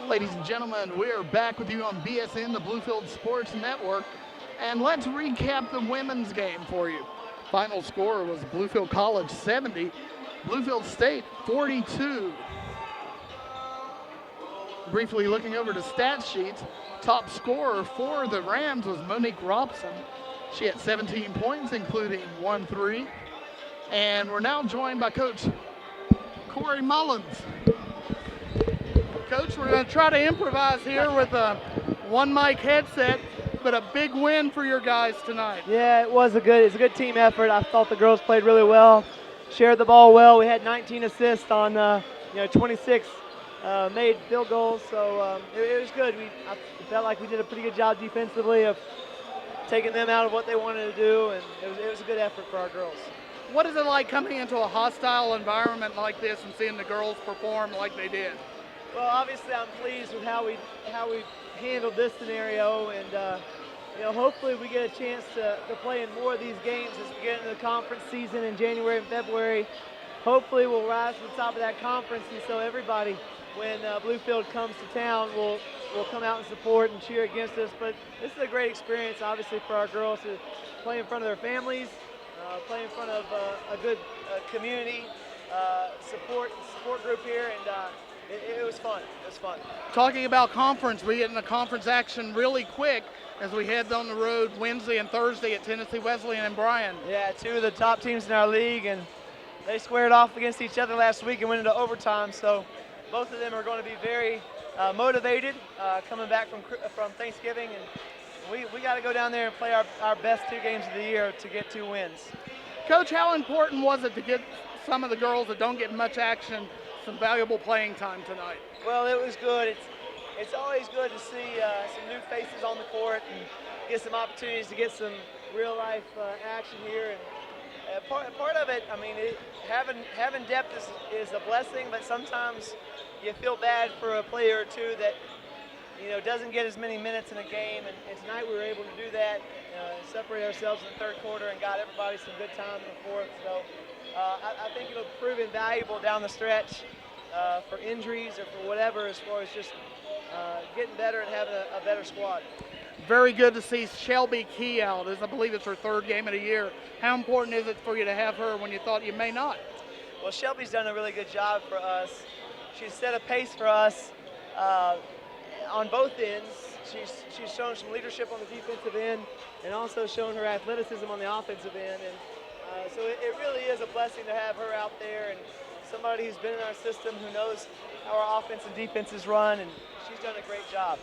Ladies and gentlemen, we're back with you on BSN, the Bluefield Sports Network, and let's recap the women's game for you. Final score was Bluefield College 70, Bluefield State 42. Briefly looking over the stat sheets, top scorer for the Rams was Monique Robson. She had 17 points, including 1 3. And we're now joined by Coach Corey Mullins. Coach, we're going to try to improvise here with a one mic headset, but a big win for your guys tonight. Yeah, it's a good team effort. I thought the girls played really well, shared the ball well. We had 19 assists on 26 made field goals, so it was good. I felt like we did a pretty good job defensively of taking them out of what they wanted to do, and it was a good effort for our girls. What is it like coming into a hostile environment like this and seeing the girls perform like they did? Well, obviously I'm pleased with how we handled this scenario, and hopefully we get a chance to play in more of these games as we get into the conference season in January and February. Hopefully we'll rise to the top of that conference, and so everybody, when Bluefield comes to town, will come out and support and cheer against us. But this is a great experience, obviously, for our girls to play in front of their families, play in front of a good community support group here, and it was fun. It was fun. Talking about conference, we get into conference action really quick as we head down the road Wednesday and Thursday at Tennessee Wesleyan and Bryan. Yeah, two of the top teams in our league, and they squared off against each other last week and went into overtime. So both of them are going to be very motivated coming back from Thanksgiving, and we got to go down there and play our best 2 games of the year to get 2 wins. Coach, how important was it to get some of the girls that don't get much action some valuable playing time tonight? Well, it was good. It's always good to see some new faces on the court and get some opportunities to get some real life action here. And part of it, I mean, having depth is a blessing, but sometimes you feel bad for a player or two that doesn't get as many minutes in a game. And tonight we were able to do that, separate ourselves in the third quarter, and got everybody some good time in the fourth. So I think it'll prove invaluable down the stretch for injuries or for whatever, as far as just getting better and having a better squad. Very good to see Shelby Key out, as I believe it's her 3rd game of the year. How important is it for you to have her when you thought you may not? Well, Shelby's done a really good job for us. She's set a pace for us on both ends. She's shown some leadership on the defensive end and also shown her athleticism on the offensive end. And so it really is a blessing to have her out there, and somebody who's been in our system who knows how our offense and defense is run, and she's done a great job.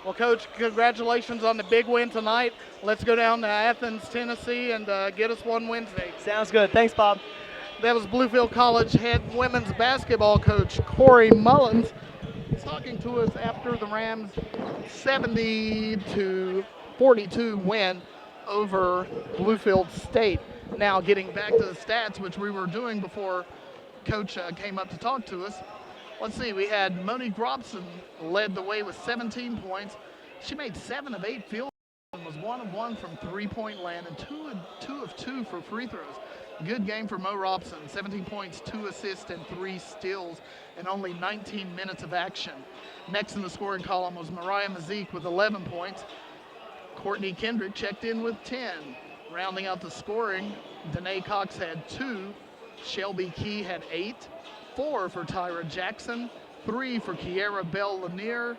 Well, Coach, congratulations on the big win tonight. Let's go down to Athens, Tennessee, and get us one Wednesday. Sounds good. Thanks, Bob. That was Bluefield College head women's basketball coach Corey Mullins talking to us after the Rams' 70-42 win over Bluefield State. Now getting back to the stats, which we were doing before Coach came up to talk to us. Let's see, we had Monique Robson led the way with 17 points. She made 7 of 8 field goals and was 1 of 1 from three-point land and 2 of 2 for free throws. Good game for Mo Robson, 17 points, 2 assists, and 3 steals, and only 19 minutes of action. Next in the scoring column was Mariah Mazik with 11 points. Courtney Kendrick checked in with 10. Rounding out the scoring, Danae Cox had 2. Shelby Key had 8. 4 for Tyra Jackson, 3 for Kiera Bell Lanier,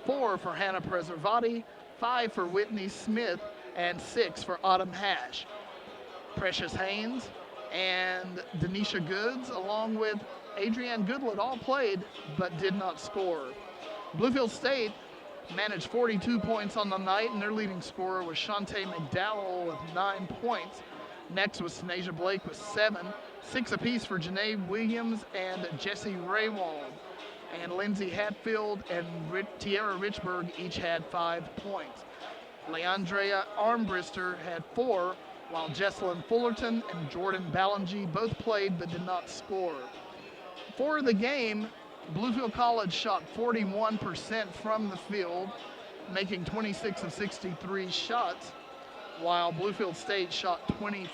4 for Hannah Preservati, 5 for Whitney Smith, and 6 for Autumn Hash. Precious Haynes and Denisha Goods, along with Adrienne Goodlet, all played but did not score. Bluefield State managed 42 points on the night, and their leading scorer was Shantae McDowell with 9 points. Next was Tanasia Blake with 7, 6 apiece for Janae Williams and Jessie Raywald. And Lindsay Hatfield and Tiara Richburg each had 5 points. Leandrea Armbrister had 4, while Jesselyn Fullerton and Jordan Ballingy both played but did not score. For the game, Bluefield College shot 41% from the field, making 26 of 63 shots, while Bluefield State shot 24%.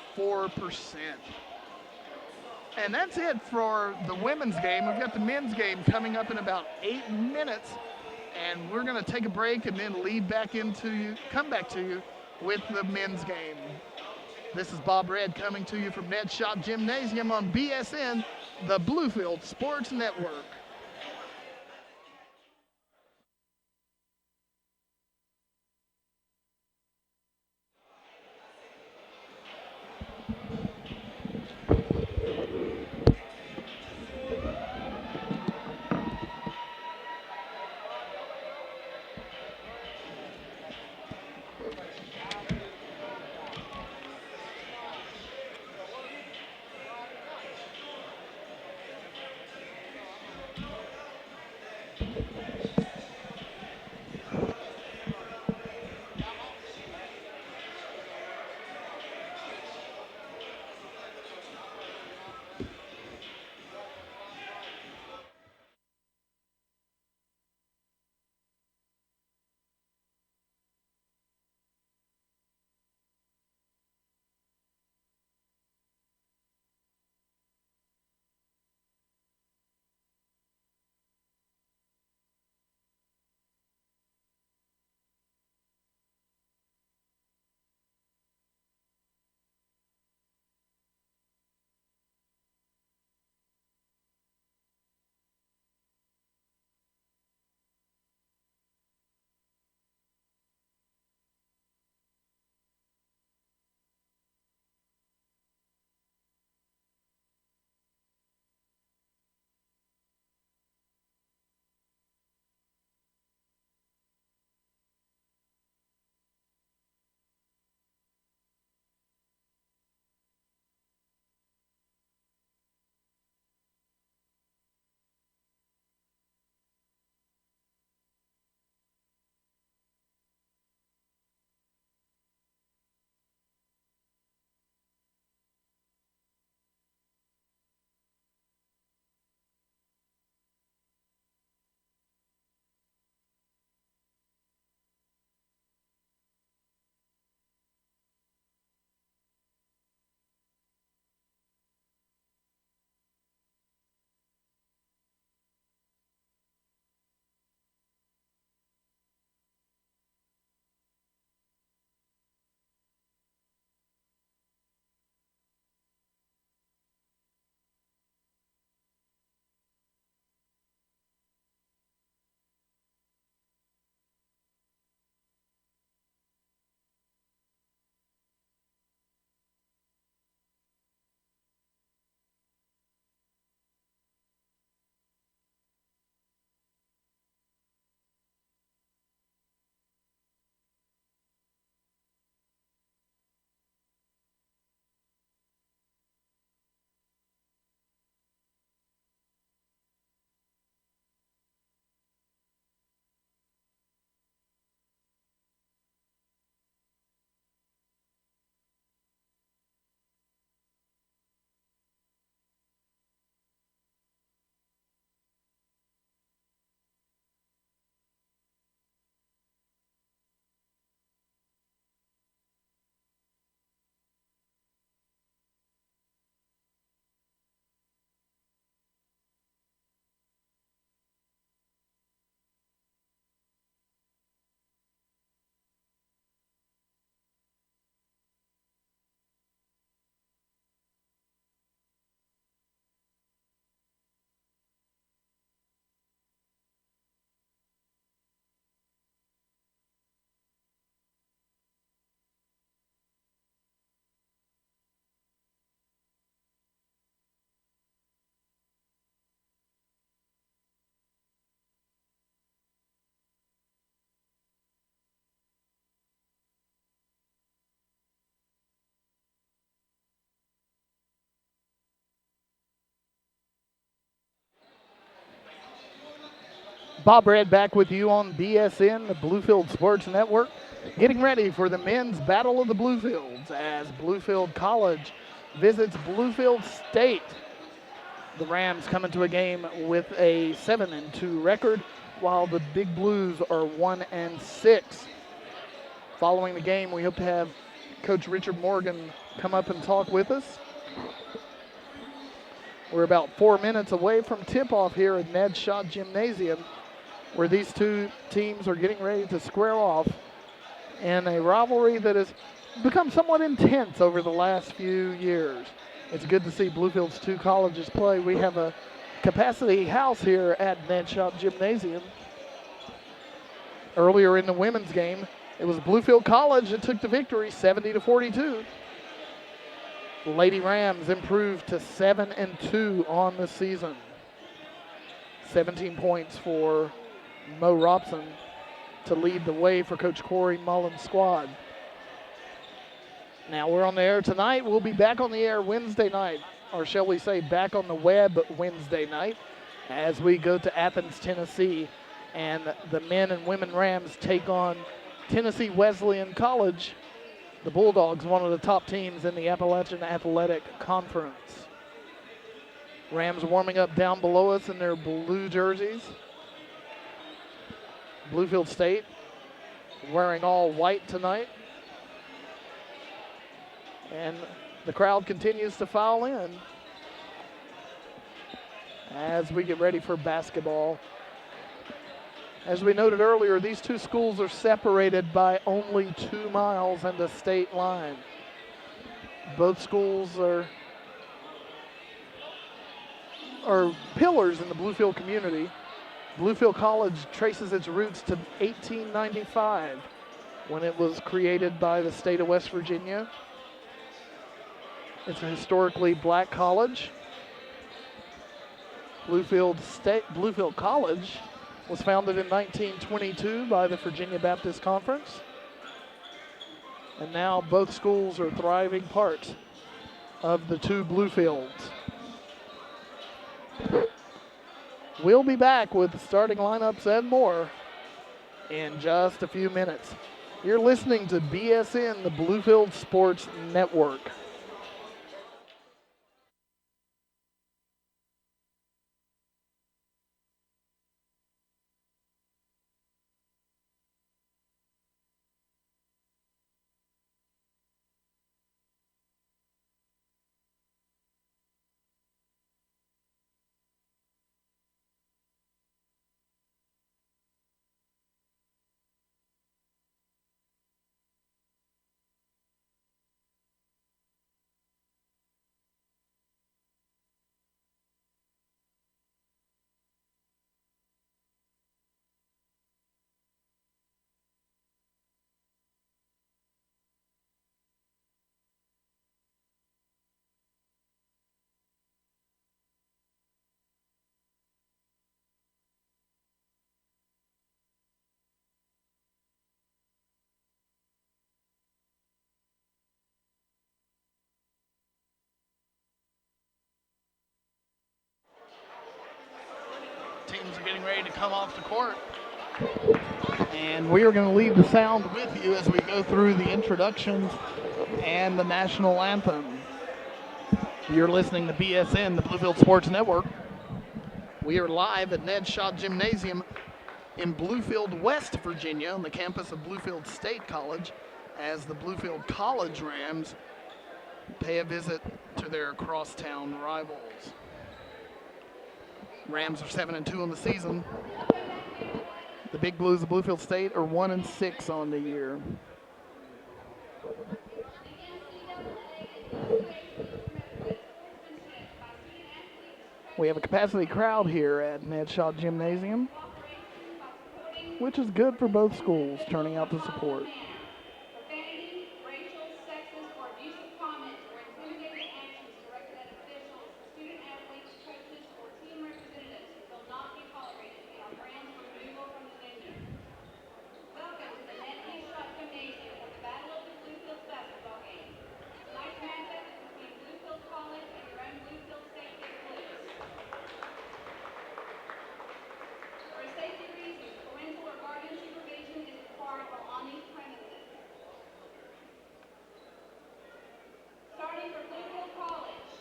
And that's it for the women's game. We've got the men's game coming up in about 8 minutes. And we're going to take a break and then come back to you with the men's game. This is Bob Red coming to you from Ned Shot Gymnasium on BSN, the Bluefield Sports Network. Bob Red back with you on BSN, the Bluefield Sports Network, getting ready for the men's Battle of the Bluefields as Bluefield College visits Bluefield State. The Rams come into a game with a 7-2 record, while the Big Blues are 1-6. Following the game, we hope to have Coach Richard Morgan come up and talk with us. We're about 4 minutes away from tip-off here at Ned Shot Gymnasium where these two teams are getting ready to square off in a rivalry that has become somewhat intense over the last few years. It's good to see Bluefield's two colleges play. We have a capacity house here at Ned Shop Gymnasium. Earlier in the women's game, it was Bluefield College that took the victory 70-42. Lady Rams improved to 7-2 on the season. 17 points for Mo Robson to lead the way for Coach Corey Mullen's squad. Now we're on the air tonight. We'll be back on the air Wednesday night, or shall we say back on the web Wednesday night, as we go to Athens, Tennessee, and the men and women Rams take on Tennessee Wesleyan College, the Bulldogs, one of the top teams in the Appalachian Athletic Conference. Rams warming up down below us in their blue jerseys. Bluefield State wearing all white tonight. And the crowd continues to file in as we get ready for basketball. As we noted earlier, these two schools are separated by only 2 miles and the state line. Both schools are pillars in the Bluefield community. Bluefield College traces its roots to 1895 when it was created by the state of West Virginia. It's a historically black college. Bluefield College was founded in 1922 by the Virginia Baptist Conference. And now both schools are thriving parts of the two Bluefields. We'll be back with the starting lineups and more in just a few minutes. You're listening to BSN, the Bluefield Sports Network. Teams are getting ready to come off the court. And we are going to leave the sound with you as we go through the introductions and the national anthem. You're listening to BSN, the Bluefield Sports Network. We are live at Ned Shaw Gymnasium in Bluefield, West Virginia, on the campus of Bluefield State College, as the Bluefield College Rams pay a visit to their crosstown rivals. Rams are 7-2 on the season. The Big Blues of Bluefield State are 1-6 on the year. We have a capacity crowd here at Ned Shaw Gymnasium, which is good for both schools turning out to support.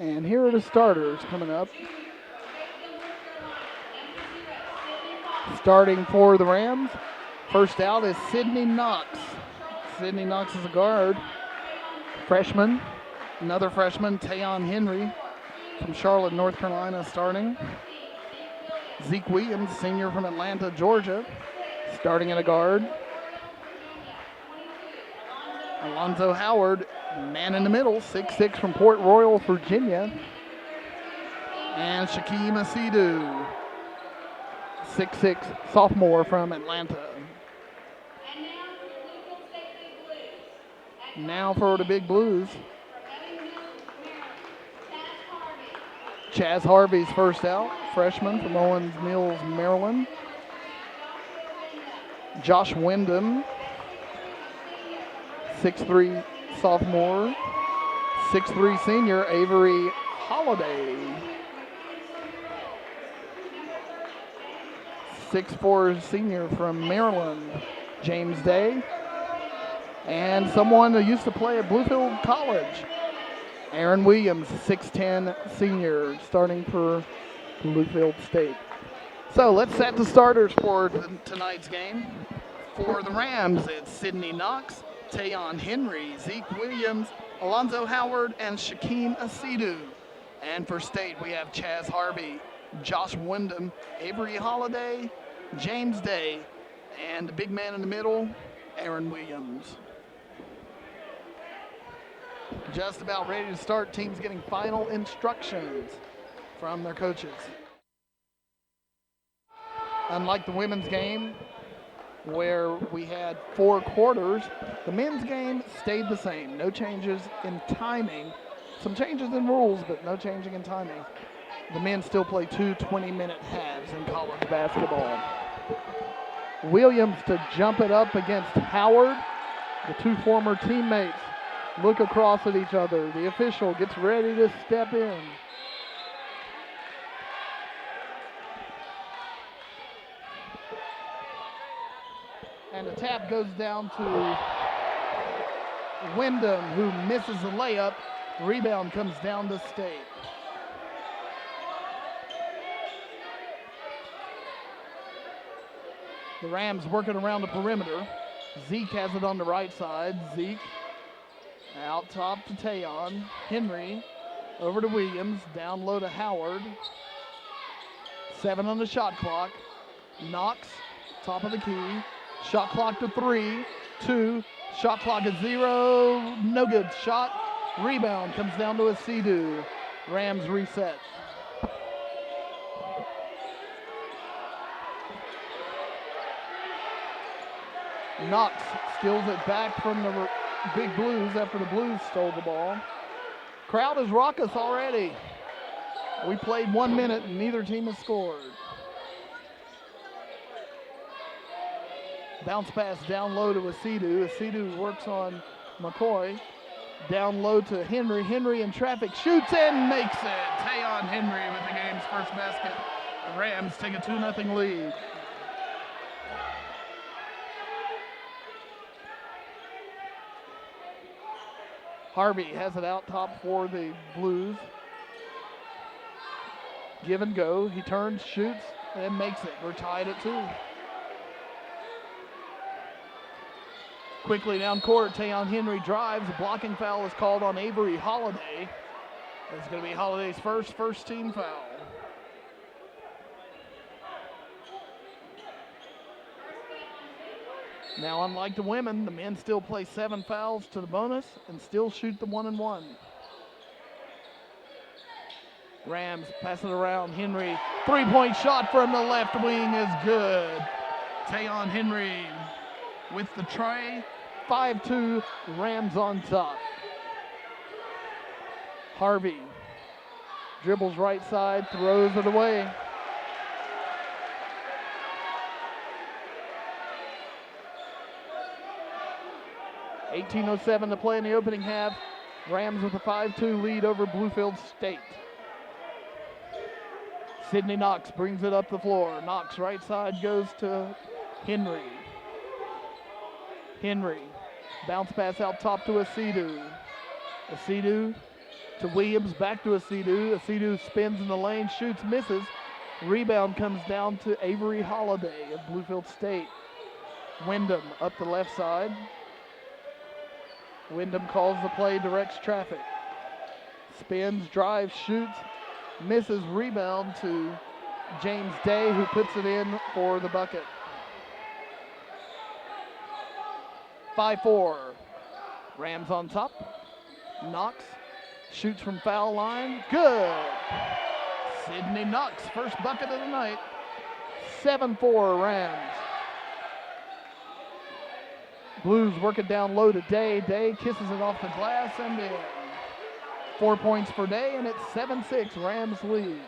And here are the starters coming up. Starting for the Rams, first out is Sydney Knox. Sydney Knox is a guard. Freshman, another freshman, Tayon Henry from Charlotte, North Carolina, starting. Zeke Williams, senior from Atlanta, Georgia, starting at a guard. Alonzo Howard, man in the middle, 6'6" from Port Royal, Virginia. And Shaquem Asidou, 6'6", sophomore from Atlanta. Now for the Big Blues. Chaz Harvey's first out, freshman from Owens Mills, Maryland. Josh Wyndham, 6'3", sophomore. 6'3", senior, Avery Holiday. 6'4", senior from Maryland, James Day. And someone who used to play at Bluefield College, Aaron Williams, 6'10", senior, starting for Bluefield State. So let's set the starters for tonight's game. For the Rams, it's Sydney Knox, Tayon Henry, Zeke Williams, Alonzo Howard, and Shaquem Asidou. And for State, we have Chaz Harvey, Josh Wyndham, Avery Holiday, James Day, and the big man in the middle, Aaron Williams. Just about ready to start. Teams getting final instructions from their coaches. Unlike the women's game, where we had 4 quarters, the men's game stayed the same. No changes in timing. Some changes in rules, but no changing in timing. The men still play 2 20-minute halves in college basketball. Williams to jump it up against Howard. The 2 former teammates look across at each other. The official gets ready to step in. And the tap goes down to Wyndham, who misses the layup. Rebound comes down to State. The Rams working around the perimeter. Zeke has it on the right side. Zeke out top to Tayon. Henry over to Williams. Down low to Howard. 7 on the shot clock. Knox, top of the key. Shot clock to 3, 2. Shot clock at 0. No good shot. Rebound comes down to Asidou. Rams reset. Knox steals it back from the Big Blues after the Blues stole the ball. Crowd is raucous already. We played 1 minute and neither team has scored. Bounce pass down low to Asidou. Asidou works on McCoy. Down low to Henry. Henry in traffic shoots and makes it. Tayon Henry with the game's first basket. The Rams take a 2-0 lead. Harvey has it out top for the Blues. Give and go. He turns, shoots, and makes it. We're tied at 2. Quickly down court, Tayon Henry drives. A blocking foul is called on Avery Holiday. It's going to be Holiday's first team foul. Now, unlike the women, the men still play 7 fouls to the bonus and still shoot the 1-and-1. Rams pass it around. Henry, 3-point shot from the left wing is good. Tayon Henry with the tray. 5-2, Rams on top. Harvey dribbles right side, throws it away. .18:07 to play in the opening half. Rams with a 5-2 lead over Bluefield State. Sydney Knox brings it up the floor. Knox right side goes to Henry. Henry, bounce pass out top to Asidou. Asidou to Williams, back to Asidou. Asidou spins in the lane, shoots, misses. Rebound comes down to Avery Holiday of Bluefield State. Wyndham up the left side. Wyndham calls the play, directs traffic. Spins, drives, shoots, misses. Rebound to James Day, who puts it in for the bucket. 5-4. Rams on top. Knox shoots from foul line. Good. Sydney Knox, first bucket of the night. 7-4 Rams. Blues work it down low to Day. Day kisses it off the glass and in. 4 points for Day, and it's 7-6 Rams lead.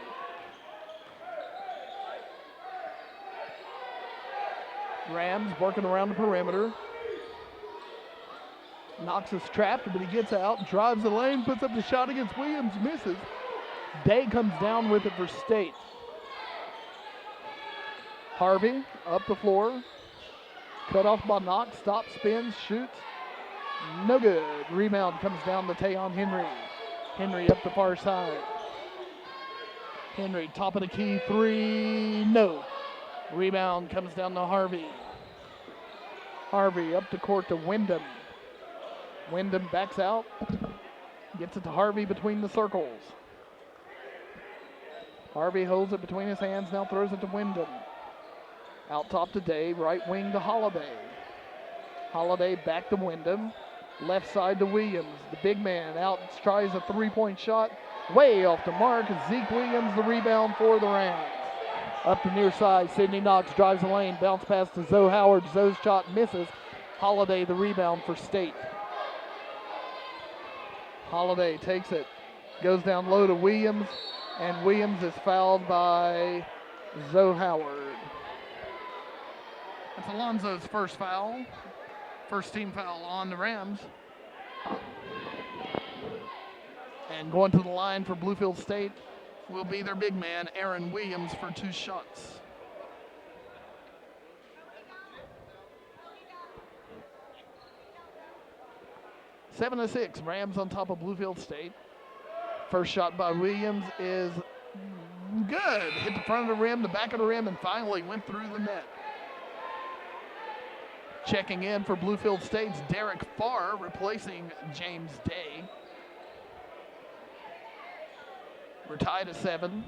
Rams working around the perimeter. Knox is trapped, but he gets out, drives the lane, puts up the shot against Williams, misses. Day comes down with it for State. Harvey up the floor. Cut off by Knox, stops, spins, shoots. No good. Rebound comes down to Tayon Henry. Henry up the far side. Henry, top of the key, three, no. Rebound comes down to Harvey. Harvey up the court to Wyndham. Wyndham backs out. Gets it to Harvey between the circles. Harvey holds it between his hands, now throws it to Wyndham. Out top to Day, right wing to Holiday. Holiday back to Wyndham. Left side to Williams. The big man out tries a three-point shot. Way off the mark. Zeke Williams the rebound for the Rams. Up the near side, Sydney Knox drives the lane. Bounce pass to Zoe Howard. Zoe's shot misses. Holiday the rebound for State. Holiday takes it. Goes down low to Williams. And Williams is fouled by Zoe Howard. That's Alonzo's first foul. First team foul on the Rams. And going to the line for Bluefield State will be their big man, Aaron Williams, for 2 shots. Seven to 6, Rams on top of Bluefield State. First shot by Williams is good. Hit the front of the rim, the back of the rim, and finally went through the net. Checking in for Bluefield State's Derek Farr, replacing James Day. We're tied at 7.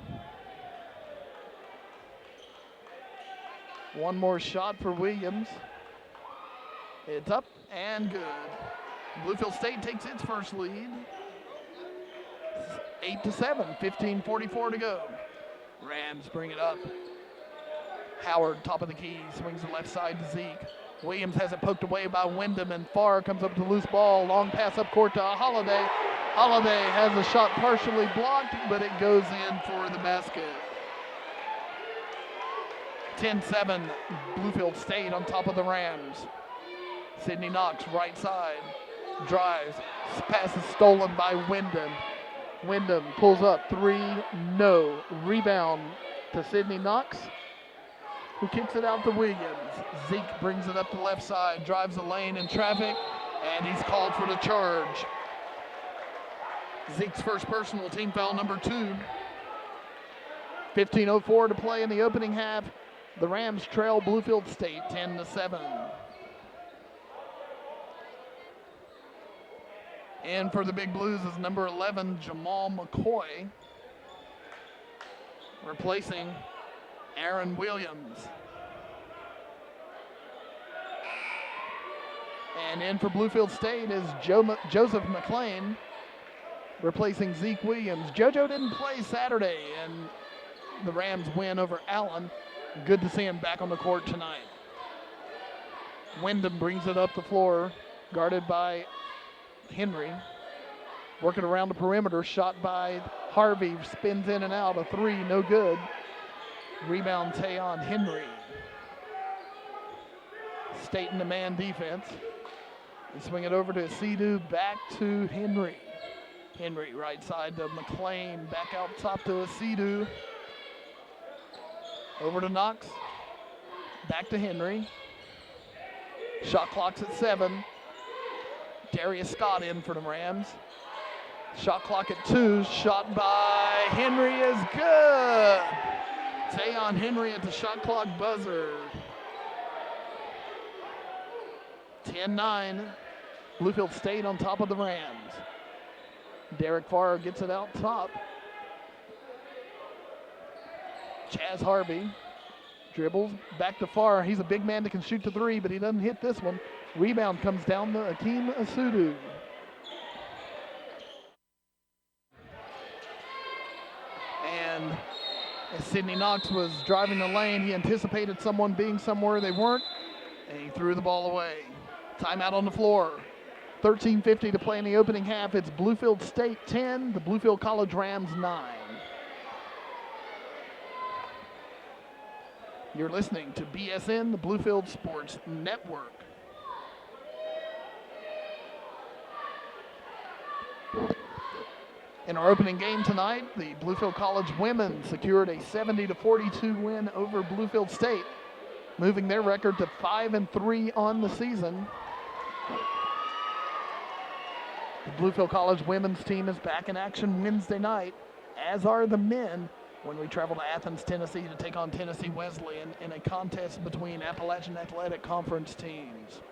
One more shot for Williams. It's up and good. Bluefield State takes its first lead. 8-7, 15:44 to go. Rams bring it up. Howard, top of the key, swings the left side to Zeke. Williams has it poked away by Wyndham, and Farr comes up to loose ball. Long pass up court to Holiday. Holiday has a shot partially blocked, but it goes in for the basket. 10-7, Bluefield State on top of the Rams. Sydney Knox, right side, drives. Pass is stolen by Wyndham. Wyndham pulls up, 3, no. Rebound to Sydney Knox, who kicks it out to Williams. Zeke brings it up the left side, drives the lane in traffic, and he's called for the charge. Zeke's first personal, team foul number 2. 15:04 to play in the opening half. The Rams trail Bluefield State 10-7. And for the Big Blues is number 11, Jamal McCoy, replacing Aaron Williams. And in for Bluefield State is Joseph McLean, replacing Zeke Williams. JoJo didn't play Saturday, and the Rams win over Allen. Good to see him back on the court tonight. Wyndham brings it up the floor, guarded by Henry. Working around the perimeter, shot by Harvey, spins in and out, a 3, no good. Rebound Tayon Henry. State in the man defense. They swing it over to Sidhu, back to Henry. Henry right side to McLean, back out top to Sidhu. Over to Knox, back to Henry. Shot clock's at 7. Darius Scott in for the Rams. Shot clock at 2, shot by Henry is good. Tayon Henry at the shot clock buzzer. 10-9, Bluefield State on top of the Rams. Derek Farr gets it out top. Chaz Harvey dribbles back to Farr. He's a big man that can shoot the three, but he doesn't hit this one. Rebound comes down to Akeem Asudu. And as Sidney Knox was driving the lane, he anticipated someone being somewhere they weren't, and he threw the ball away. Timeout on the floor. 13:50 to play in the opening half. It's Bluefield State 10, the Bluefield College Rams 9. You're listening to BSN, the Bluefield Sports Network. In our opening game tonight, the Bluefield College women secured a 70-42 win over Bluefield State, moving their record to 5-3 on the season. The Bluefield College women's team is back in action Wednesday night, as are the men, when we travel to Athens, Tennessee to take on Tennessee Wesleyan in a contest between Appalachian Athletic Conference teams.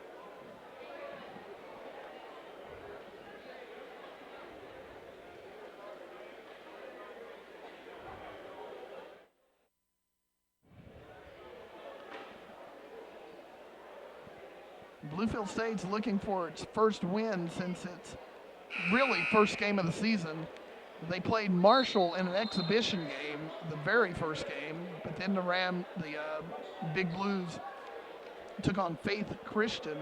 Bluefield State's looking for its first win since its really first game of the season. They played Marshall in an exhibition game, the very first game, but then the Big Blues took on Faith Christian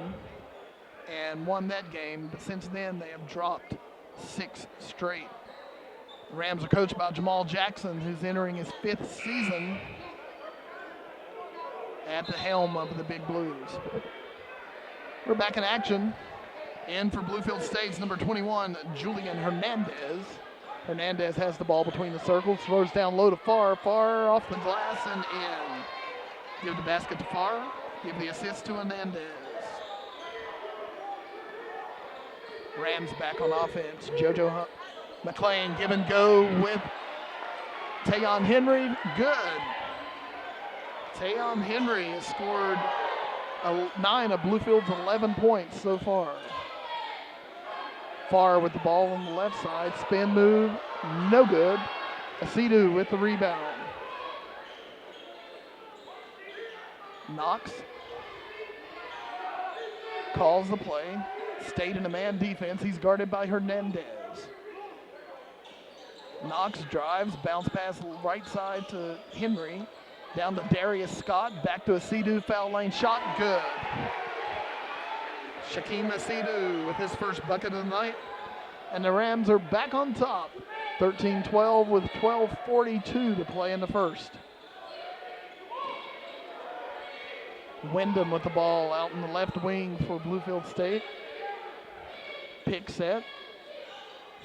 and won that game, but since then they have dropped 6 straight. The Rams are coached by Jamal Jackson, who's entering his 5th season at the helm of the Big Blues. We're back in action. In for Bluefield State's number 21, Julian Hernandez. Hernandez has the ball between the circles, throws down low to Farr. Farr off the glass and in. Give the basket to Farr. Give the assist to Hernandez. Rams back on offense. JoJo McClain give and go with Tayon Henry. Good. Tayon Henry has scored 9 of Bluefield's 11 points so far. Farr with the ball on the left side. Spin move, no good. Asidu with the rebound. Knox calls the play. State in a man defense. He's guarded by Hernandez. Knox drives, bounce pass right side to Henry. Down to Darius Scott, back to Asidu, foul lane shot, good. Shaquem Asidu with his first bucket of the night. And the Rams are back on top, 13-12 with 12:42 to play in the first. Wyndham with the ball out in the left wing for Bluefield State. Pick set.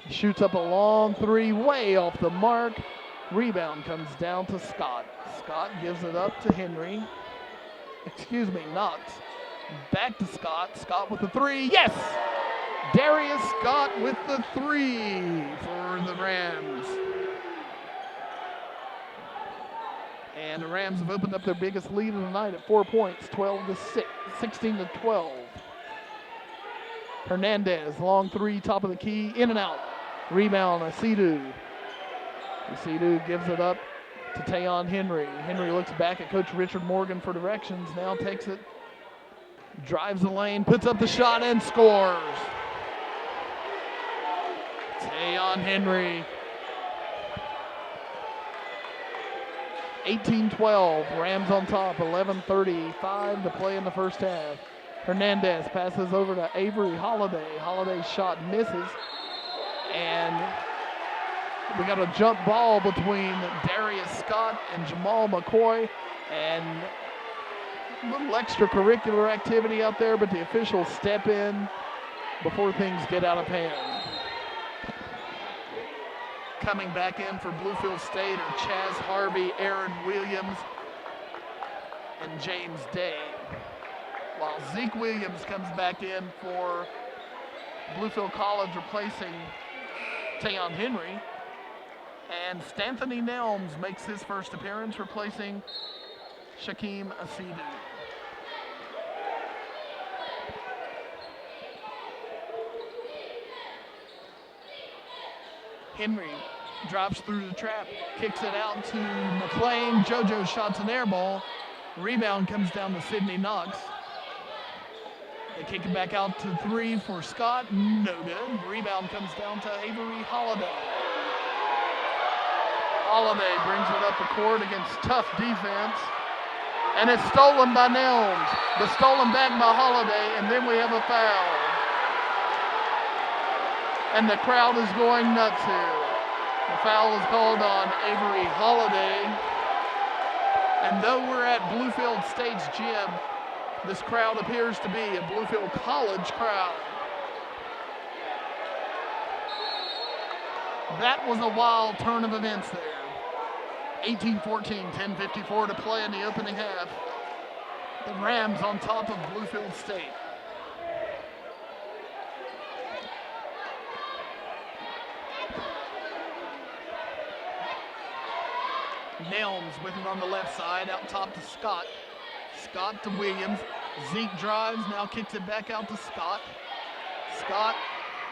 He shoots up a long three, way off the mark. Rebound comes down to Scott. Scott gives it up to Henry. Knox. Back to Scott. Scott with the three. Yes! Darius Scott with the three for the Rams. And the Rams have opened up their biggest lead of the night at 4 points, 16-12. Hernandez, long three, top of the key, in and out. Rebound, Asidu. Asidu gives it up to Tayon Henry. Henry looks back at Coach Richard Morgan for directions, now takes it, drives the lane, puts up the shot, and scores. Tayon Henry. 18-12, Rams on top, 11:35 to play in the first half. Hernandez passes over to Avery Holiday. Holiday's shot misses, and we got a jump ball between Darius Scott and Jamal McCoy, and a little extracurricular activity out there, but the officials step in before things get out of hand. Coming back in for Bluefield State are Chaz Harvey, Aaron Williams, and James Day. While Zeke Williams comes back in for Bluefield College, replacing Tayon Henry. And Stanthony Nelms makes his first appearance, replacing Shaquem Asidu. Henry Drops through the trap, kicks it out to McLean. JoJo shots an air ball. Rebound comes down to Sydney Knox. They kick it back out to 3 for Scott. No good. Rebound comes down to Avery Holiday. Holiday brings it up the court against tough defense. And it's stolen by Nelms. But stolen back by Holiday, and then we have a foul. And the crowd is going nuts here. The foul is called on Avery Holiday. And though we're at Bluefield State's gym, this crowd appears to be a Bluefield College crowd. That was a wild turn of events there. 18-14, 10:54 to play in the opening half. The Rams on top of Bluefield State. Nelms with it on the left side, out top to Scott. Scott to Williams. Zeke drives, now kicks it back out to Scott. Scott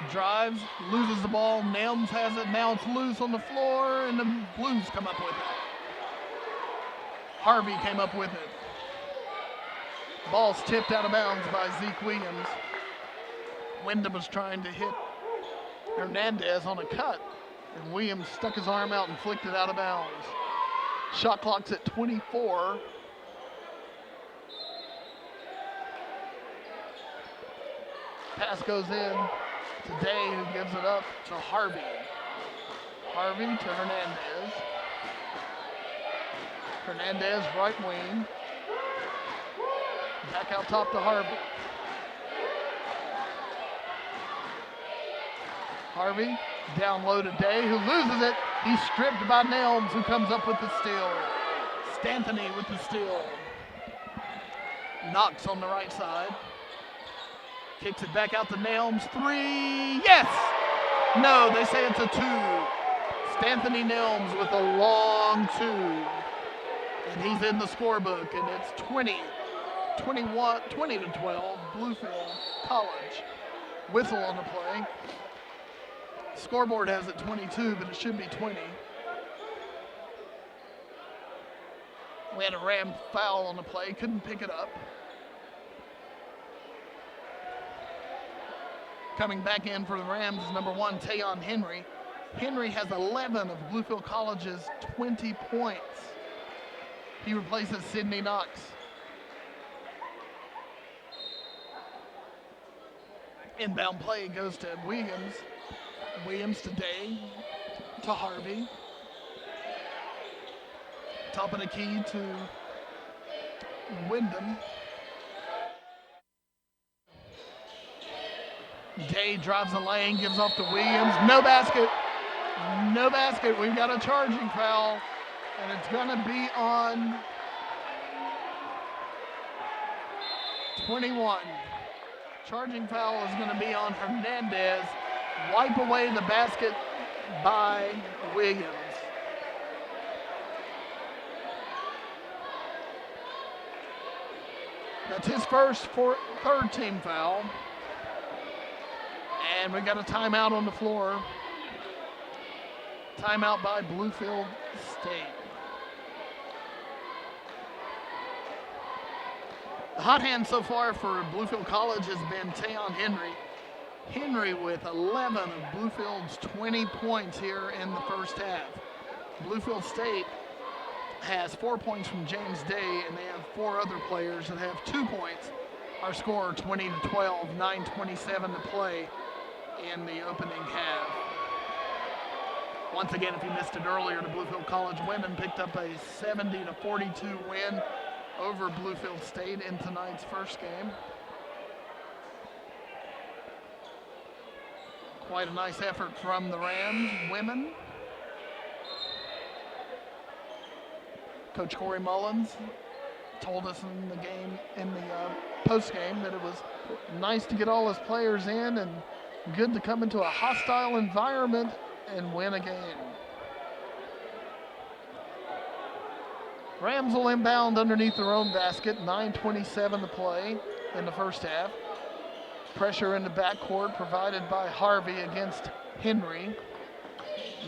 drives, loses the ball. Nelms has it, now it's loose on the floor, and the Blues come up with it. Harvey came up with it. Ball's tipped out of bounds by Zeke Williams. Wyndham was trying to hit Hernandez on a cut, and Williams stuck his arm out and flicked it out of bounds. Shot clock's at 24. Pass goes in to Day, who gives it up to Harvey. Harvey to Hernandez. Hernandez right wing. Back out top to Harvey. Harvey down low to Day, who loses it. He's stripped by Nelms, who comes up with the steal. Stanthony with the steal. Knox on the right side. Kicks it back out to Nelms. 3, yes! No, they say it's a 2. Stanthony Nelms with a long 2. And he's in the scorebook, and it's 20 to 12, Bluefield College. Whistle on the play. Scoreboard has it 22, but it should be 20. We had a Ram foul on the play, couldn't pick it up. Coming back in for the Rams is number 1, Tayon Henry. Henry has 11 of Bluefield College's 20 points. He replaces Sydney Knox. Inbound play goes to Williams. Williams to Day, to Harvey. Top of the key to Wyndham. Day drives the lane, gives off to Williams. No basket. No basket. We've got a charging foul, and it's going to be on 21. Charging foul is going to be on Hernandez. Wipe away the basket by Williams. That's his third team foul. And we got a timeout on the floor. Timeout by Bluefield State. The hot hand so far for Bluefield College has been Tayon Henry. Henry with 11 of Bluefield's 20 points here in the first half. Bluefield State has 4 points from James Day, and they have 4 other players that have 2 points. Our score 20 to 12, 9:27 to play in the opening half. Once again, if you missed it earlier, the Bluefield College women picked up a 70 to 42 win over Bluefield State in tonight's first game. Quite a nice effort from the Rams women. Coach Corey Mullins told us in the game, in the post game, that it was nice to get all his players in and good to come into a hostile environment and win a game. Rams will inbound underneath their own basket, 9:27 to play in the first half. Pressure in the backcourt provided by Harvey against Henry.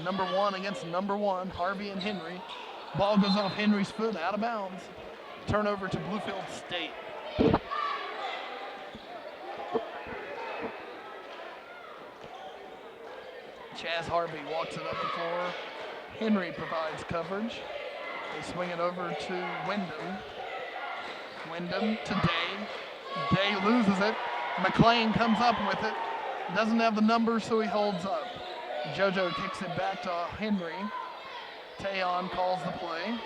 Number 1 against number 1, Harvey and Henry. Ball goes off Henry's foot, out of bounds. Turnover to Bluefield State. Chaz Harvey walks it up the floor. Henry provides coverage. They swing it over to Wyndham. Wyndham to Day. Day loses it. McLean comes up with it. Doesn't have the numbers, so he holds up. JoJo kicks it back to Henry. Tayon calls the play.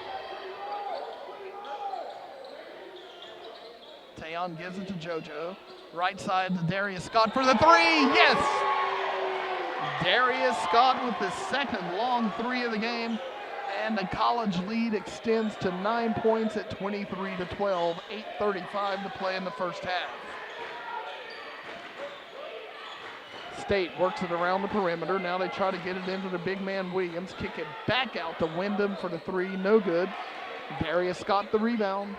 Tayon gives it to JoJo. Right side to Darius Scott for the three. Yes! Darius Scott with the second long three of the game. And the college lead extends to 9 points at 23-12. 8:35 to play in the first half. State works it around the perimeter. Now they try to get it into the big man Williams. Kick it back out to Wyndham for the three. No good. Darius Scott the rebound.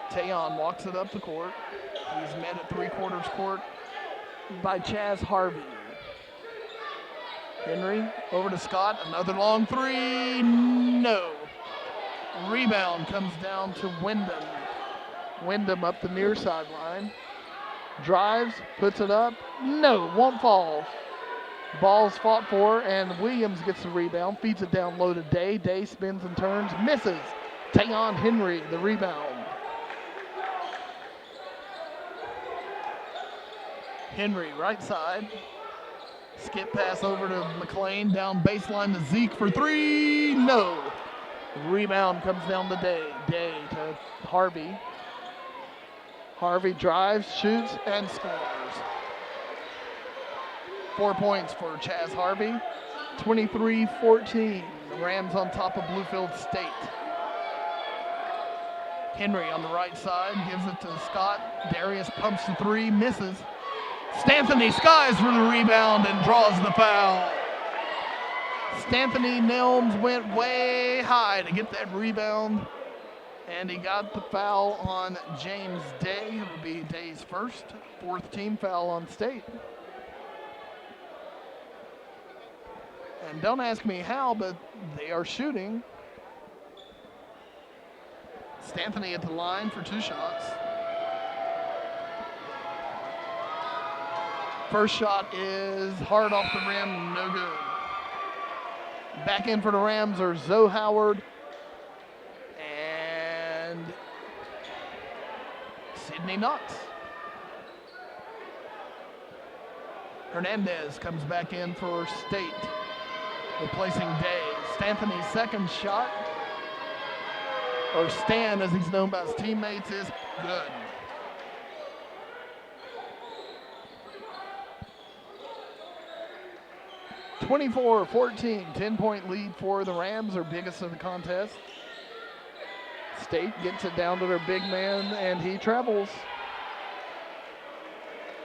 Tayon walks it up the court. He's met at three-quarters court by Chaz Harvey. Henry over to Scott. Another long three. No. Rebound comes down to Wyndham. Wyndham up the near sideline. Drives, puts it up. No, won't fall. Ball's fought for, and Williams gets the rebound. Feeds it down low to Day. Day spins and turns. Misses. Tayon Henry, the rebound. Henry, right side. Skip pass over to McLean. Down baseline to Zeke for three. No. Rebound comes down to Day. Day to Harvey. Harvey drives, shoots, and scores. 4 points for Chaz Harvey. 23-14. The Rams on top of Bluefield State. Henry on the right side gives it to Scott. Darius pumps the three, misses. Stanthony skies for the rebound and draws the foul. Stanthony Nelms went way high to get that rebound. And he got the foul on James Day. It will be Day's first, fourth team foul on State. And don't ask me how, but they are shooting. Stanthony at the line for two shots. First shot is hard off the rim, no good. Back in for the Rams are Zoe Howard and Sydney Knox. Hernandez comes back in for State, replacing Day. Stanthony's second shot, or Stan as he's known by his teammates, is good. (24-14), 10-point lead for the Rams, their biggest of the contest. State gets it down to their big man, and he travels.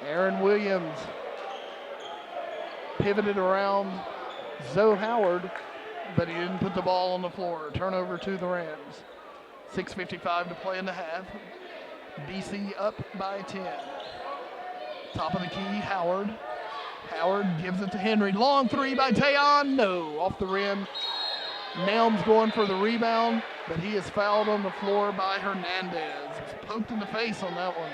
Aaron Williams pivoted around Zoe Howard, but he didn't put the ball on the floor. Turnover to the Rams. 6:55 to play in the half. BC up by 10. Top of the key, Howard. Howard gives it to Henry. Long three by Tayon. No, off the rim. Nelms going for the rebound, but he is fouled on the floor by Hernandez. He's poked in the face on that one.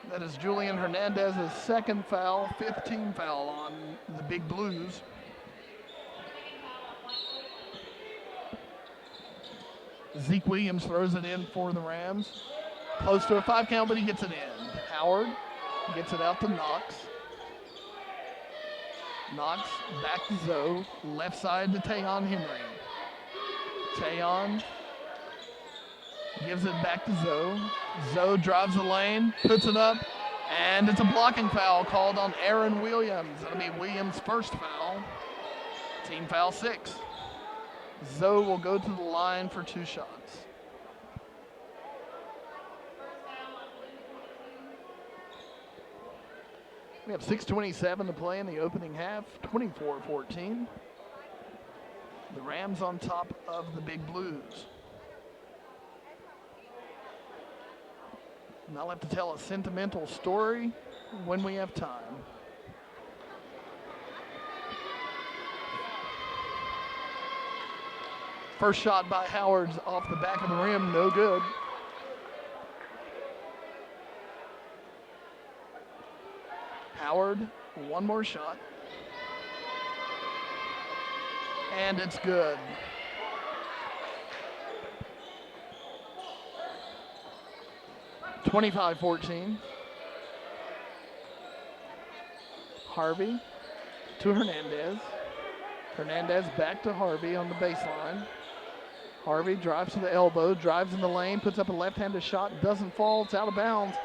That is Julian Hernandez's second foul, fifth team foul on the Big Blues. Zeke Williams throws it in for the Rams. Close to a 5 count, but he gets it in. Howard gets it out to Knox. Knox back to Zoe. Left side to Tayon Henry. Tayon gives it back to Zoe. Zoe drives the lane, puts it up, and it's a blocking foul called on Aaron Williams. That'll be Williams' first foul. Team foul 6. Zoe will go to the line for 2 shots. We have 6:27 to play in the opening half, 24-14. The Rams on top of the Big Blues. And I'll have to tell a sentimental story when we have time. First shot by Howard's off the back of the rim, no good. Howard, one more shot. And it's good. (25-14). Harvey to Hernandez. Hernandez back to Harvey on the baseline. Harvey drives to the elbow, drives in the lane, puts up a left-handed shot, doesn't fall, it's out of bounds.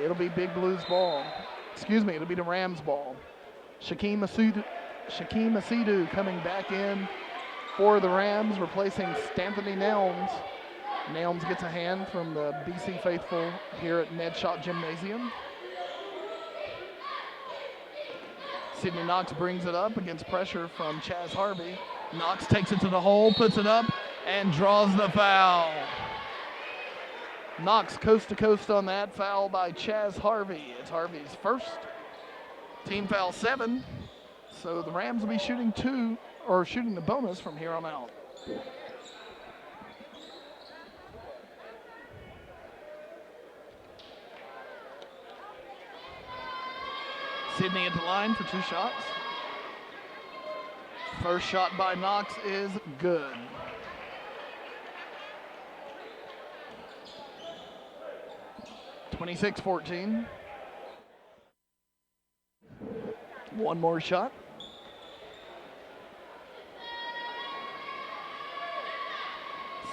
It'll be Big Blues ball. Excuse me, it'll be the Rams ball. Shaquem Asidou coming back in for the Rams, replacing Stanthony Nelms. Nelms gets a hand from the BC faithful here at Ned Schott Gymnasium. Sidney Knox brings it up against pressure from Chaz Harvey. Knox takes it to the hole, puts it up, and draws the foul. Knox coast to coast on that foul by Chaz Harvey. It's Harvey's first. Team foul 7. So the Rams will be shooting the bonus from here on out. Sidney at the line for 2 shots. First shot by Knox is good. (26-14). One more shot.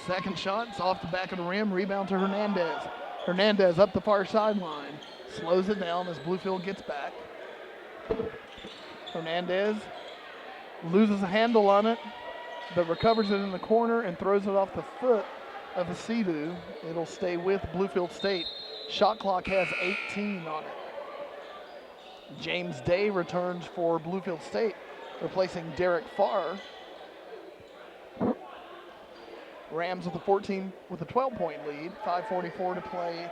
Second shot, it's off the back of the rim, rebound to Hernandez. Hernandez up the far sideline, slows it down as Bluefield gets back. Hernandez loses a handle on it, but recovers it in the corner and throws it off the foot of Asidou. It'll stay with Bluefield State. Shot clock has 18 on it. James Day returns for Bluefield State, replacing Derek Farr. Rams with a 12-point lead, 5:44 to play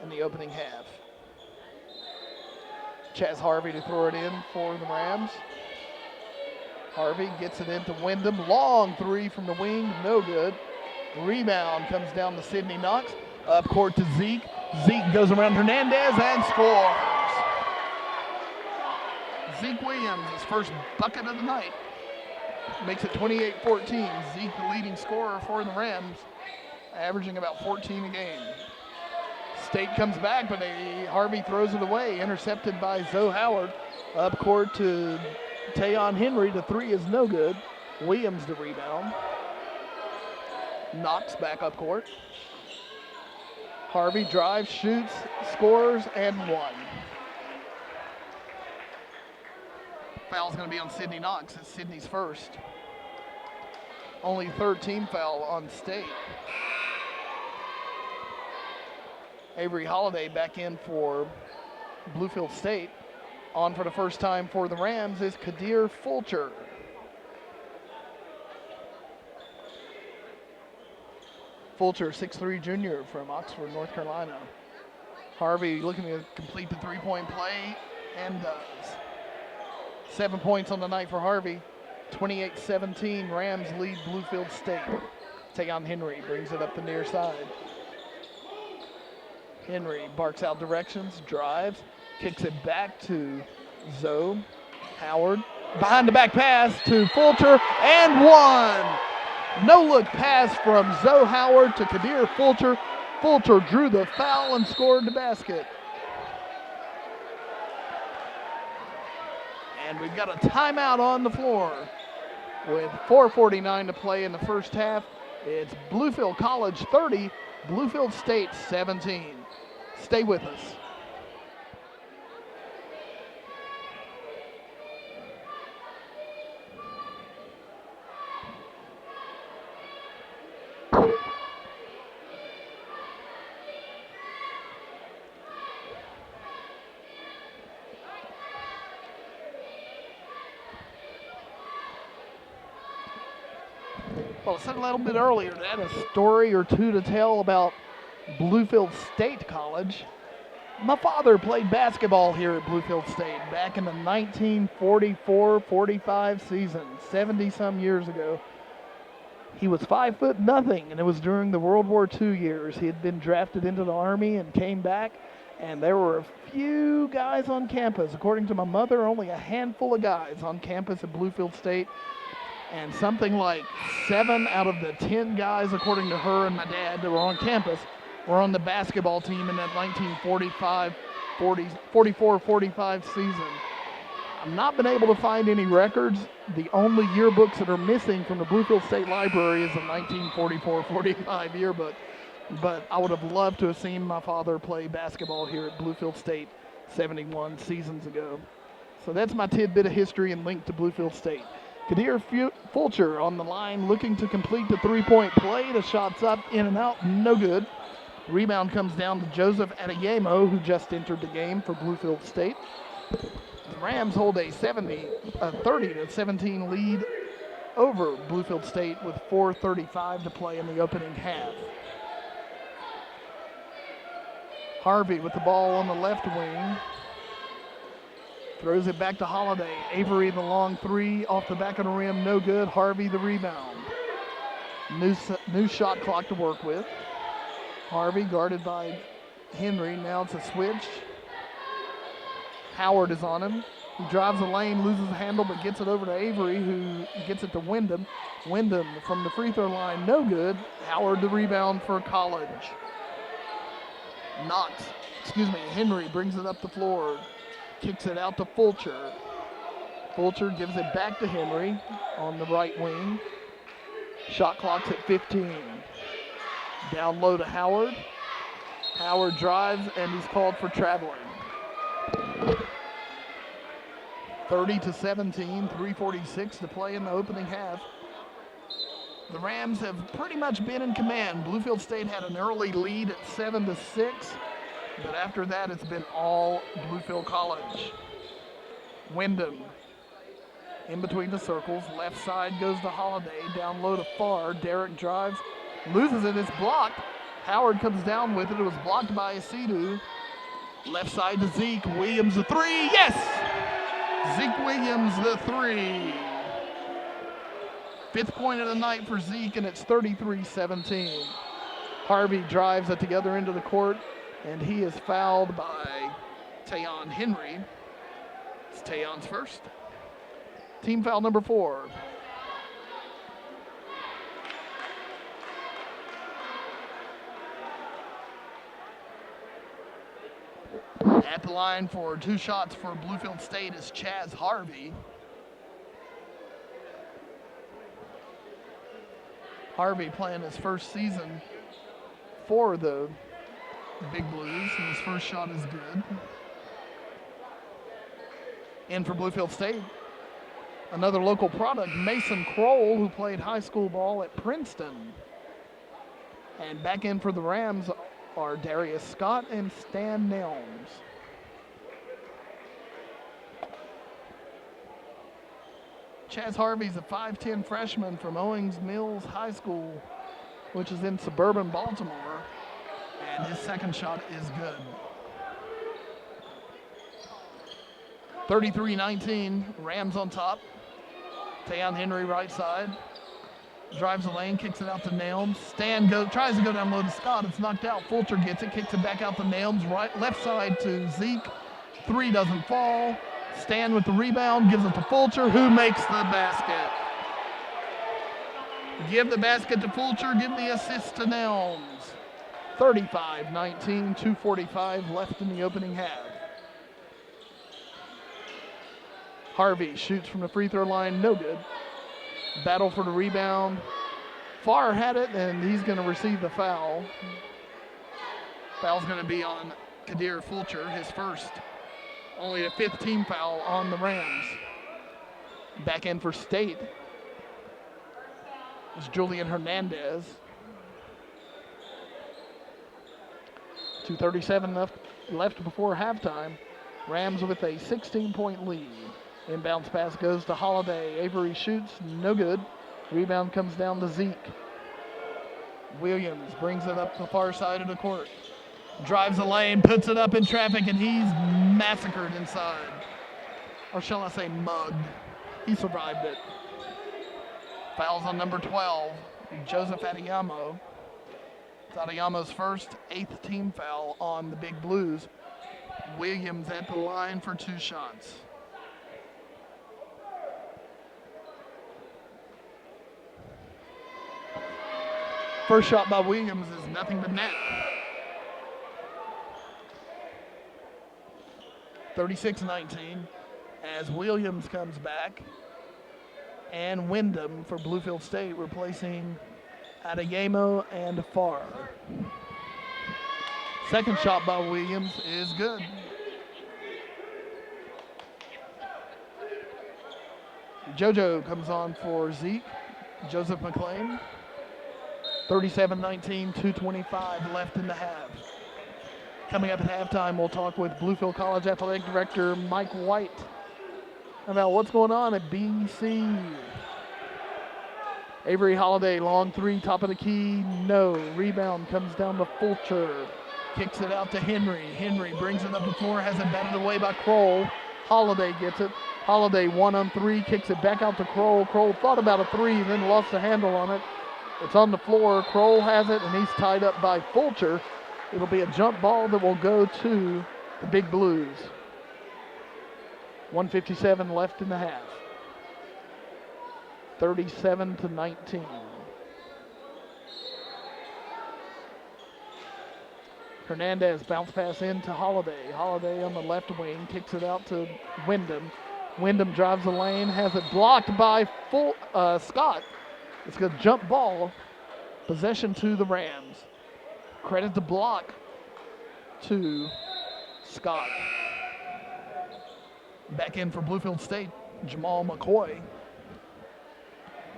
in the opening half. Chaz Harvey to throw it in for the Rams. Harvey gets it into Wyndham. Long three from the wing, no good. Rebound comes down to Sidney Knox. Up court to Zeke. Zeke goes around Hernandez and scores. Zeke Williams, his first bucket of the night. Makes it 28-14. Zeke, the leading scorer for the Rams, averaging about 14 a game. State comes back, but Harvey throws it away, intercepted by Zoe Howard. Up court to Tayon Henry. The three is no good. Williams the rebound. Knox back up court. Harvey drives, shoots, scores, and one. Foul's going to be on Sidney Knox. It's Sidney's first. Only third team foul on State. Avery Holiday back in for Bluefield State. On for the first time for the Rams is Kadir Fulcher. Fulcher, 6'3" junior from Oxford, North Carolina. Harvey looking to complete the three-point play and does. 7 points on the night for Harvey. 28-17, Rams lead Bluefield State. Tayon Henry brings it up the near side. Henry barks out directions, drives, kicks it back to Zoe Howard. Behind the back pass to Fulcher, and one. No-look pass from Zoe Howard to Kadir Fulcher. Fulcher drew the foul and scored the basket. And we've got a timeout on the floor. With 4:49 to play in the first half, it's Bluefield College 30, Bluefield State 17. Stay with us. Well, I said a little bit earlier that I had a story or two to tell about Bluefield State College. My father played basketball here at Bluefield State back in the 1944-45 season, 70-some years ago. He was 5'0", and it was during the World War II years. He had been drafted into the Army and came back, and there were a few guys on campus. According to my mother, only a handful of guys on campus at Bluefield State, and something like 7 out of the 10 guys, according to her and my dad, that were on campus were on the basketball team in that 1944-45 season. I've not been able to find any records. The only yearbooks that are missing from the Bluefield State Library is the 1944-45 yearbook. But I would have loved to have seen my father play basketball here at Bluefield State 71 seasons ago. So that's my tidbit of history and link to Bluefield State. Kadir Fulcher on the line looking to complete the three-point play. The shot's up, in and out, no good. Rebound comes down to Joseph Adeyemo, who just entered the game for Bluefield State. The Rams hold a 30-17 lead over Bluefield State with 4:35 to play in the opening half. Harvey with the ball on the left wing. Throws it back to Holiday. Avery the long three off the back of the rim, no good. Harvey the rebound. New shot clock to work with. Harvey guarded by Henry. Now it's a switch. Howard is on him. He drives the lane, loses the handle, but gets it over to Avery, who gets it to Wyndham. Wyndham from the free throw line, no good. Howard the rebound for College. Henry brings it up the floor. Kicks it out to Fulcher. Fulcher gives it back to Henry on the right wing. Shot clock's at 15. Down low to Howard. Howard drives, and he's called for traveling. 30-17, 3:46 to play in the opening half. The Rams have pretty much been in command. Bluefield State had an early lead at 7-6, but after that it's been all Bluefield College. Wyndham in between the circles. Left side goes to Holiday. Down low to Farr. Derek drives, loses it. It's blocked. Howard comes down with it. It was blocked by Asidu. Left side to Zeke. Williams the three. Yes! Zeke Williams the three. 5th point of the night for Zeke, and it's 33-17. Harvey drives at the other end of the court, and he is fouled by Tayon Henry. It's Tayon's first. Team foul number 4. At the line for 2 shots for Bluefield State is Chaz Harvey. Harvey playing his first season for the Big Blues, and his first shot is good. In for Bluefield State, another local product, Mason Kroll, who played high school ball at Princeton. And back in for the Rams are Darius Scott and Stan Nelms. Chaz Harvey's a 5'10 freshman from Owings Mills High School, which is in suburban Baltimore, and his second shot is good. 33-19, Rams on top. Tayon Henry right side. Drives the lane, kicks it out to Nelms. Stan tries to go down low to Scott. It's knocked out. Fulcher gets it, kicks it back out to Nelms. Left side to Zeke. 3 doesn't fall. Stan with the rebound, gives it to Fulcher, who makes the basket. Give the basket to Fulcher, give the assist to Nelms. 35-19, 2:45 left in the opening half. Harvey shoots from the free throw line, no good. Battle for the rebound. Farr had it, and he's going to receive the foul. Foul's going to be on Kadir Fulcher, his first. Only a 5th team foul on the Rams. Back in for State is Julian Hernandez. 2:37 left before halftime. Rams with a 16-point lead. Inbounds pass goes to Holiday. Avery shoots, no good. Rebound comes down to Zeke. Williams brings it up the far side of the court. Drives the lane, puts it up in traffic, and he's massacred inside. Or shall I say mugged. He survived it. Fouls on number 12, Joseph Adeyemo. It's Adeyemo's first 8th team foul on the Big Blues. Williams at the line for 2 shots. First shot by Williams is nothing but net. 36-19 as Williams comes back. And Wyndham for Bluefield State replacing Adeyemo and Farr. Second shot by Williams is good. JoJo comes on for Zeke. Joseph McLean. 37-19, 2:25 left in the half. Coming up at halftime, we'll talk with Bluefield College Athletic Director Mike White about what's going on at BC. Avery Holiday, long 3, top of the key, no. Rebound comes down to Fulcher. Kicks it out to Henry. Henry brings it up the floor, has it batted away by Kroll. Holiday gets it. Holiday 1-on-3, kicks it back out to Kroll. Kroll thought about a 3, then lost the handle on it. It's on the floor. Kroll has it, and he's tied up by Fulcher. It'll be a jump ball that will go to the Big Blues. 1:57 left in the half. 37-19. Hernandez bounce pass into Holiday. Holiday on the left wing, kicks it out to Wyndham. Wyndham drives the lane, has it blocked by Scott. It's a jump ball. Possession to the Rams. Credit the block to Scott. Back in for Bluefield State, Jamal McCoy.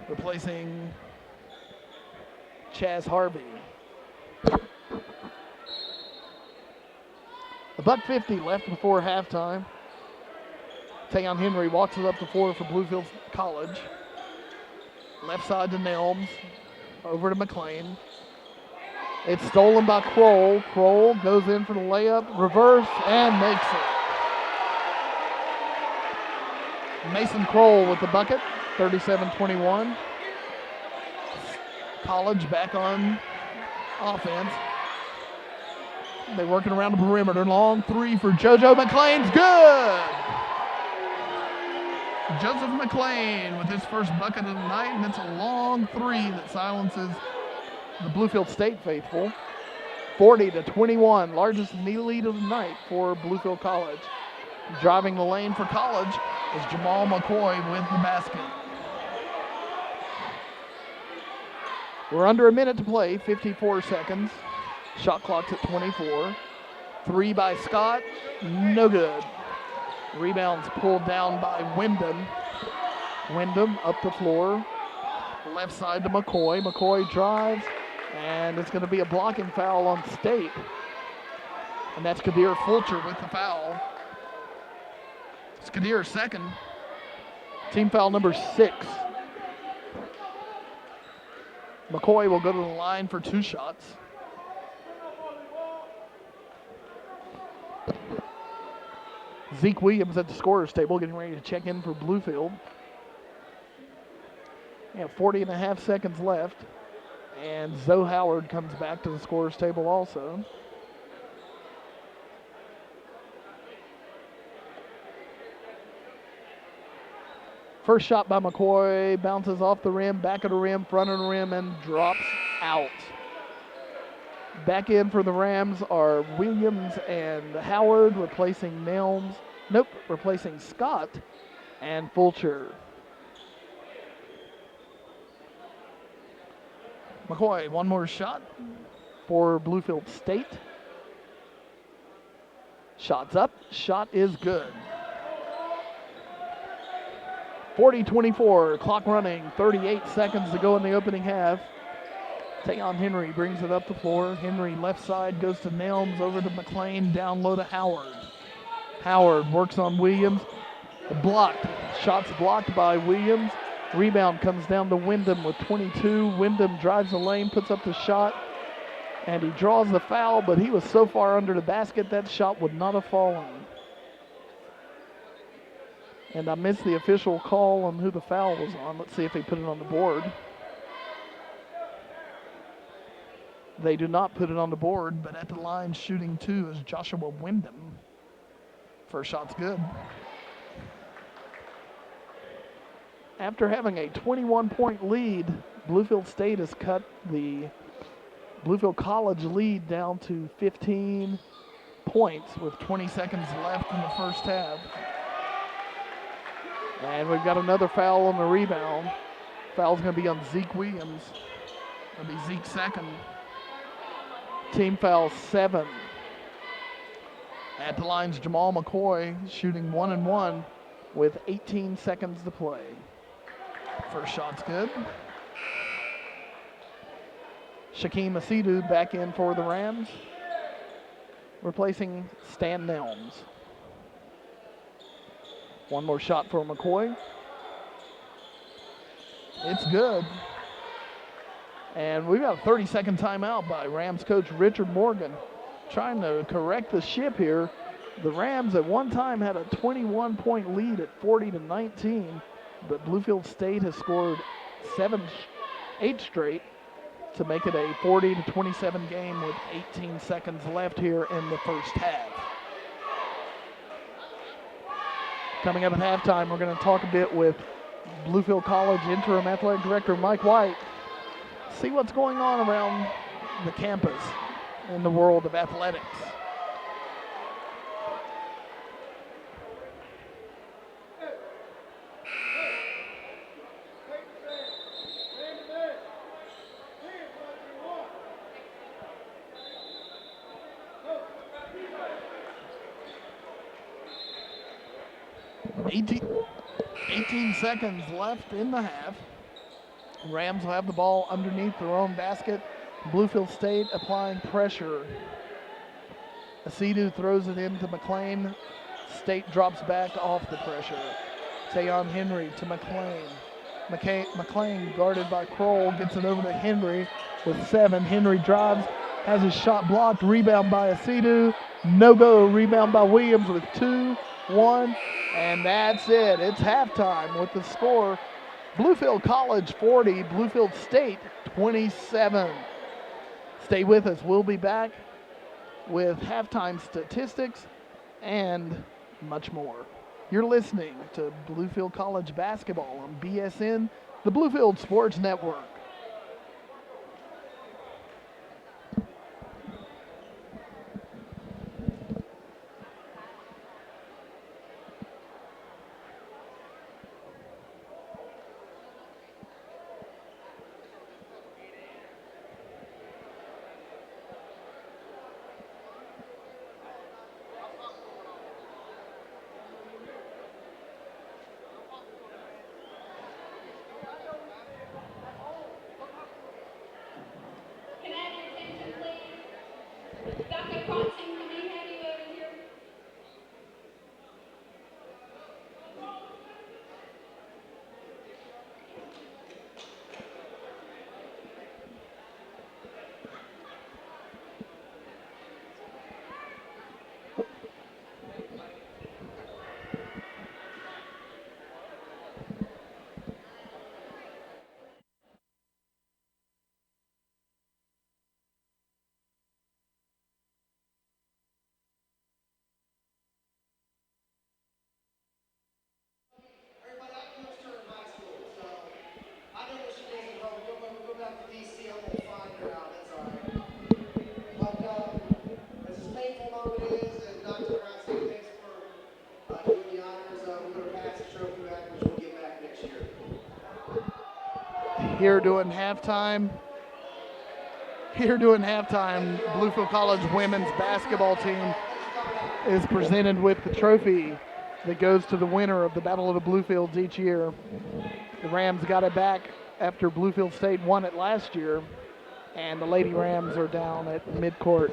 Replacing Chaz Harvey. $1:50 left before halftime. Tayon Henry walks it up the floor for Bluefield College. Left side to Nelms. Over to McLean. It's stolen by Kroll. Kroll goes in for the layup, reverse, and makes it. Mason Kroll with the bucket, 37-21. College back on offense. They're working around the perimeter. Long 3 for JoJo McLean's good. Joseph McLean with his first bucket of the night, and it's a long 3 that silences the Bluefield State faithful. 40-21, largest lead of the night for Bluefield College. Driving the lane for College is Jamal McCoy with the basket. We're under a minute to play, 54 seconds. Shot clock's at 24. 3 by Scott, no good. Rebounds pulled down by Wyndham. Wyndham up the floor. Left side to McCoy. McCoy drives, and it's going to be a blocking foul on State. And that's Kadir Fulcher with the foul. It's Kadir's second. Team foul number 6. McCoy will go to the line for 2 shots. Zeke Williams at the scorer's table getting ready to check in for Bluefield. 40.5 seconds left. And Zoe Howard comes back to the scorer's table also. First shot by McCoy, bounces off the rim, back of the rim, front of the rim, and drops out. Back in for the Rams are Williams and Howard, replacing replacing Scott and Fulcher. McCoy, one more shot for Bluefield State. Shot's up, shot is good. 40-24, clock running, 38 seconds to go in the opening half. Tayon Henry brings it up the floor. Henry left side goes to Nelms, over to McLean, down low to Howard. Howard works on Williams. Blocked. Shots blocked by Williams. Rebound comes down to Wyndham with 22. Wyndham drives the lane, puts up the shot, And he draws the foul, but he was so far under the basket that shot would not have fallen. And I missed the official call on who the foul was on. Let's see if he put it on the board. They do not put it on the board, but at the line shooting 2 is Joshua Wyndham. First shot's good. After having a 21-point lead, Bluefield State has cut the Bluefield College lead down to 15 points with 20 seconds left in the first half. And we've got another foul on the rebound. Foul's going to be on Zeke Williams. It'll be Zeke's second. Team foul 7. At the line's Jamal McCoy shooting 1 and 1 with 18 seconds to play. First shot's good. Shaquem Asidu back in for the Rams, replacing Stan Nelms. One more shot for McCoy. It's good. And we've got a 30-second timeout by Rams coach Richard Morgan, trying to correct the ship here. The Rams at one time had a 21-point lead at 40-19, but Bluefield State has scored 8 straight to make it a 40-27 game with 18 seconds left here in the first half. Coming up at halftime, we're going to talk a bit with Bluefield College interim athletic director Mike White, see what's going on around the campus in the world of athletics. Eighteen seconds left in the half. Rams will have the ball underneath their own basket. Bluefield State applying pressure. Asidu throws it into McLean. State drops back off the pressure. Tayon Henry to McLean. McLean guarded by Kroll, gets it over to Henry with 7. Henry drives, has his shot blocked. Rebound by Asidu. No go. Rebound by Williams with 2, 1, and that's it. It's halftime with the score. Bluefield College 40, Bluefield State 27. Stay with us. We'll be back with halftime statistics and much more. You're listening to Bluefield College basketball on BSN, the Bluefield Sports Network. Here doing halftime, Bluefield College women's basketball team is presented with the trophy that goes to the winner of the Battle of the Bluefields each year. The Rams got it back after Bluefield State won it last year, and the Lady Rams are down at midcourt.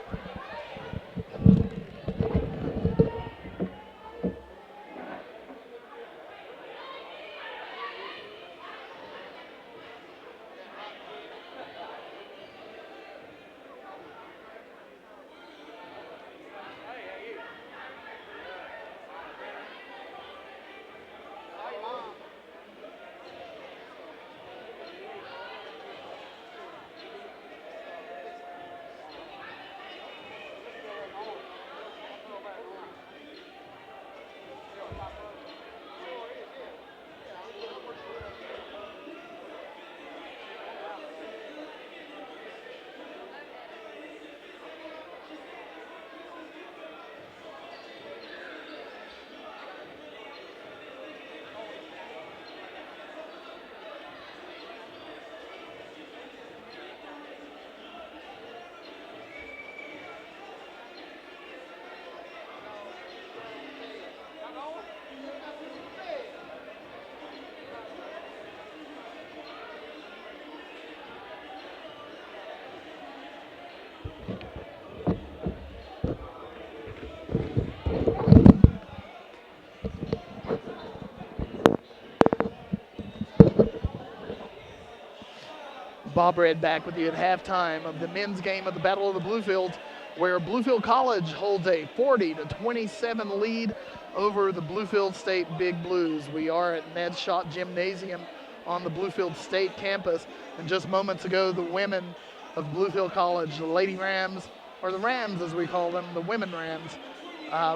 Bob Red back with you at halftime of the men's game of the Battle of the Bluefields, where Bluefield College holds a 40-27 lead over the Bluefield State Big Blues. We are at Ned Schott Gymnasium on the Bluefield State campus, and just moments ago, the women of Bluefield College, the Lady Rams, or the Rams as we call them, the Women Rams,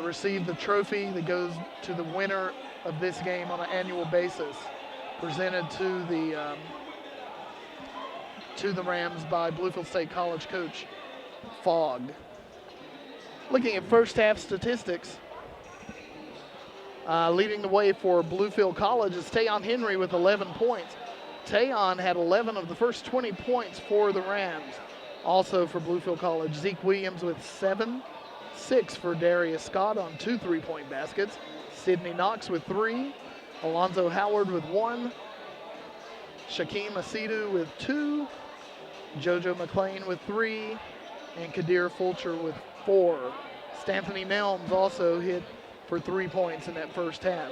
received the trophy that goes to the winner of this game on an annual basis, presented to the Rams by Bluefield State College coach Fogg. Looking at first half statistics, leading the way for Bluefield College is Tayon Henry with 11 points. Tayon had 11 of the first 20 points for the Rams. Also for Bluefield College, Zeke Williams with 7, 6 for Darius Scott on 2 3-point baskets, Sydney Knox with 3, Alonzo Howard with 1, Shaquem Asidu with 2, JoJo McLean with 3, and Kadir Fulcher with 4. Stanthony Nelms also hit for 3 points in that first half.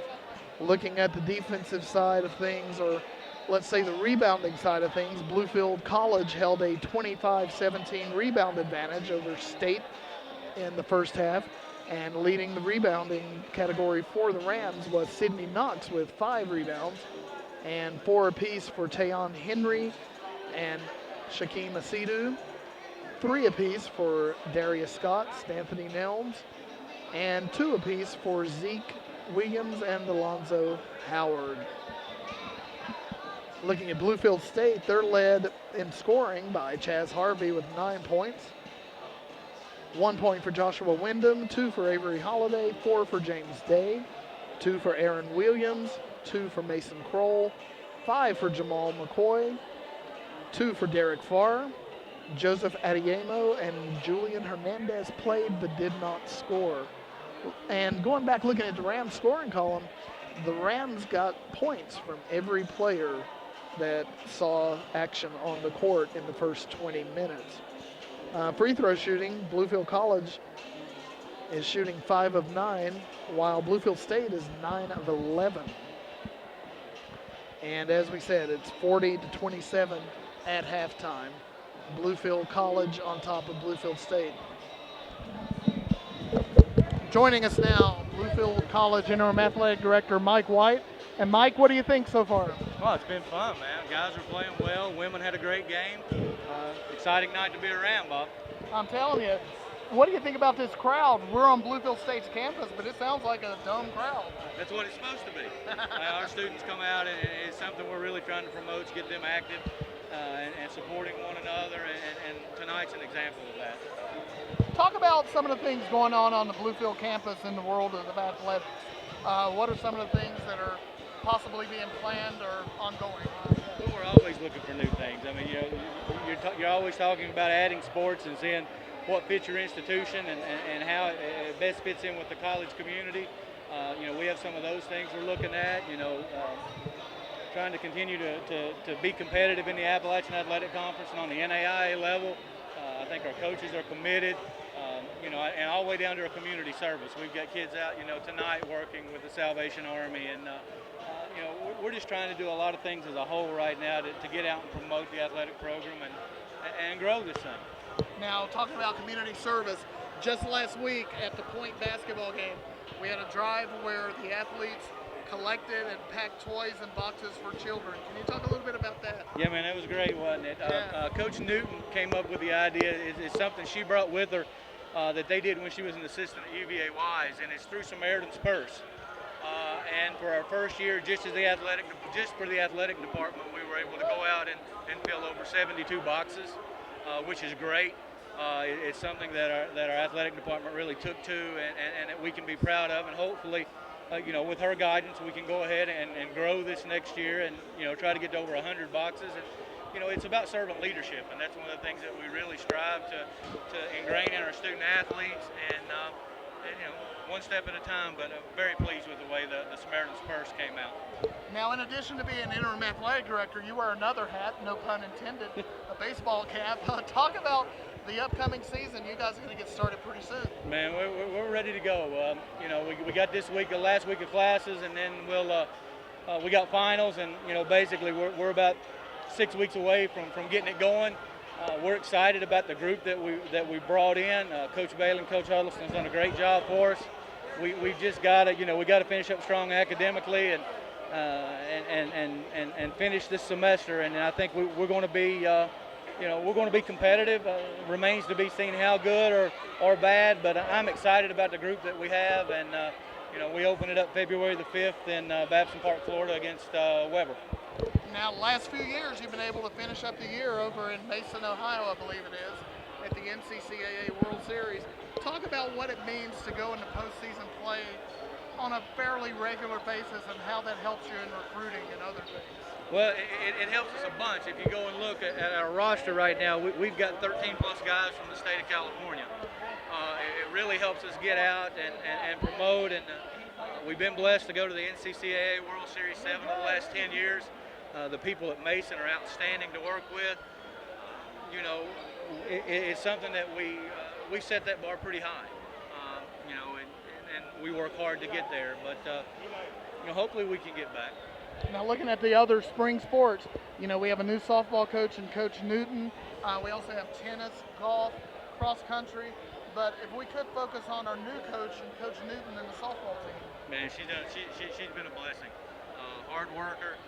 Looking at the defensive side of things, or let's say the rebounding side of things, Bluefield College held a 25-17 rebound advantage over State in the first half, and leading the rebounding category for the Rams was Sydney Knox with 5 rebounds, and 4 apiece for Tayon Henry and Shaquem Asidu, 3 apiece for Darius Scott, Stanthony Nelms, and 2 apiece for Zeke Williams and Alonzo Howard. Looking at Bluefield State, they're led in scoring by Chaz Harvey with 9 points. 1 point for Joshua Wyndham, 2 for Avery Holiday, 4 for James Day, 2 for Aaron Williams, 2 for Mason Kroll, 5 for Jamal McCoy, 2 for Derek Farr. Joseph Adiemo and Julian Hernandez played but did not score. And going back looking at the Rams scoring column, the Rams got points from every player that saw action on the court in the first 20 minutes. Free throw shooting, Bluefield College is shooting 5 of 9, while Bluefield State is 9 of 11. And as we said, it's 40-27 at halftime. Bluefield College on top of Bluefield State. Joining us now, Bluefield College Interim Athletic Director Mike White. And Mike, what do you think so far? Well, it's been fun, man. Guys are playing well. Women had a great game. Exciting night to be around, Bob. I'm telling you, what do you think about this crowd? We're on Bluefield State's campus, but it sounds like a dumb crowd. That's what it's supposed to be. Our students come out, and it's something we're really trying to promote, to get them active and supporting one another, and tonight's an example of that. Talk about some of the things going on the Bluefield campus in the world of athletics. What are some of the things that are possibly being planned or ongoing? Well, we're always looking for new things. I mean, you're always talking about adding sports and seeing what fits your institution and how it best fits in with the college community. We have some of those things we're looking at. Trying to continue to be competitive in the Appalachian Athletic Conference and on the NAIA level. I think our coaches are committed, and all the way down to our community service. We've got kids out, tonight working with the Salvation Army, and we're just trying to do a lot of things as a whole right now to get out and promote the athletic program and grow this thing. Now, talking about community service, just last week at the Point basketball game, we had a drive where the athletes collected and packed toys and boxes for children. Can you talk a little bit about that? Yeah, man, that was great, wasn't it? Coach Newton came up with the idea. It's something she brought with her that they did when she was an assistant at UVA Wise, and it's through Samaritan's Purse. And for our first year, just for the athletic department, we were able to go out and fill over 72 boxes, which is great. It's something that our athletic department really took to, and that we can be proud of, and hopefully, with her guidance, we can go ahead and grow this next year and, try to get to over 100 boxes. And, it's about servant leadership, and that's one of the things that we really strive to ingrain in our student athletes, and one step at a time, but very pleased with the way the Samaritan's Purse came out. Now, in addition to being interim athletic director, you wear another hat, no pun intended, a baseball cap. Talk about the upcoming season. You guys are going to get started pretty soon. Man, we're ready to go. We got this week, the last week of classes, and then we got finals, and basically we're about 6 weeks away from getting it going. We're excited about the group that we brought in. Coach Bailey and Coach Huddleston's done a great job for us. We just got to we got to finish up strong academically and finish this semester. And I think we're going to be we're going to be competitive. Remains to be seen how good or bad, but I'm excited about the group that we have. And we open it up February the 5th in Babson Park, Florida, against Weber. Now, the last few years, you've been able to finish up the year over in Mason, Ohio, I believe it is, at the NCCAA World Series. Talk about what it means to go into postseason play on a fairly regular basis and how that helps you in recruiting and other things. Well, it helps us a bunch. If you go and look at our roster right now, we've got 13-plus guys from the state of California. It really helps us get out and promote. And we've been blessed to go to the NCCAA World Series 7 of the last 10 years. The people at Mason are outstanding to work with. It's something that we set that bar pretty high. And we work hard to get there. But hopefully we can get back. Now, looking at the other spring sports, we have a new softball coach in Coach Newton. We also have tennis, golf, cross country. But if we could focus on our new coach and Coach Newton and the softball team. Man, she's been a blessing. Hard worker.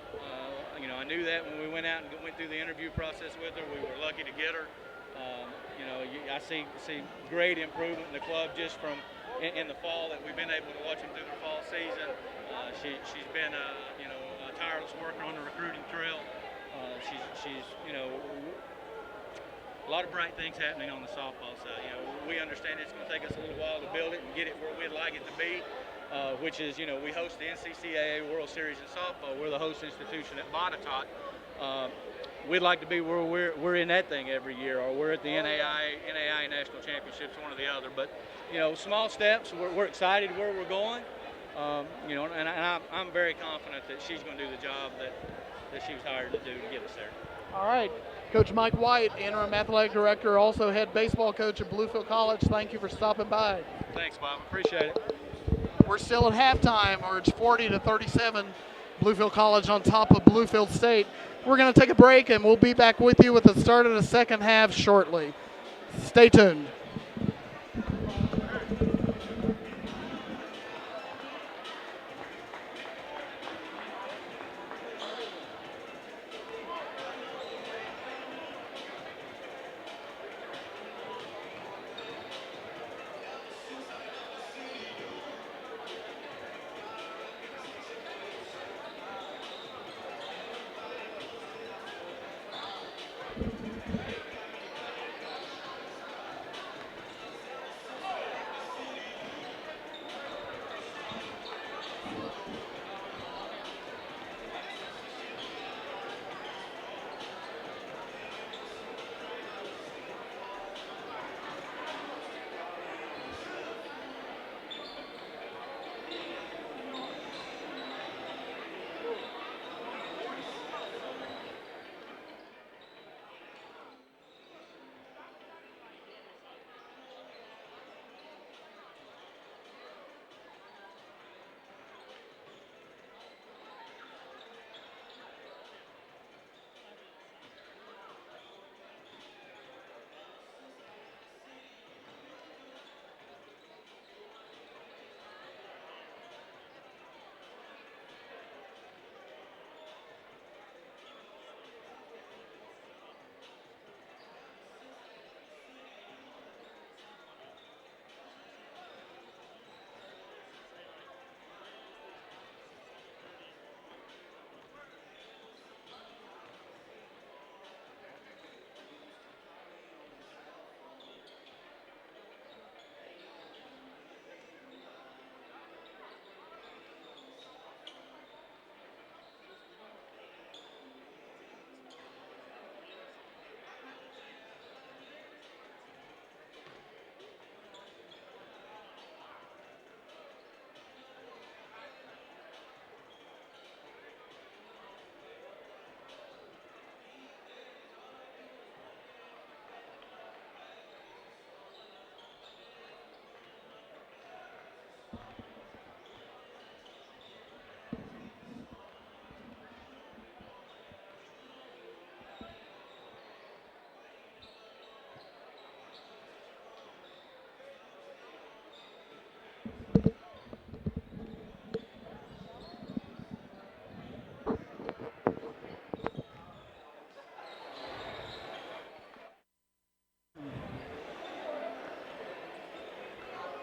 I knew that when we went out and went through the interview process with her. We were lucky to get her. I see great improvement in the club just from in the fall that we've been able to watch them through the fall season. She's been a tireless worker on the recruiting trail. She's a lot of bright things happening on the softball side. We understand it's going to take us a little while to build it and get it where we'd like it to be. Which is, we host the NCCAA World Series in softball. We're the host institution at Botetourt. We'd like to be where we're in that thing every year, or we're at the NAI National Championships, one or the other. But, small steps. We're excited where we're going. And I'm very confident that she's going to do the job that she was hired to do to get us there. All right. Coach Mike White, interim athletic director, also head baseball coach at Bluefield College. Thank you for stopping by. Thanks, Bob. Appreciate it. We're still at halftime, or it's 40-37. Bluefield College on top of Bluefield State. We're going to take a break, and we'll be back with you with the start of the second half shortly. Stay tuned.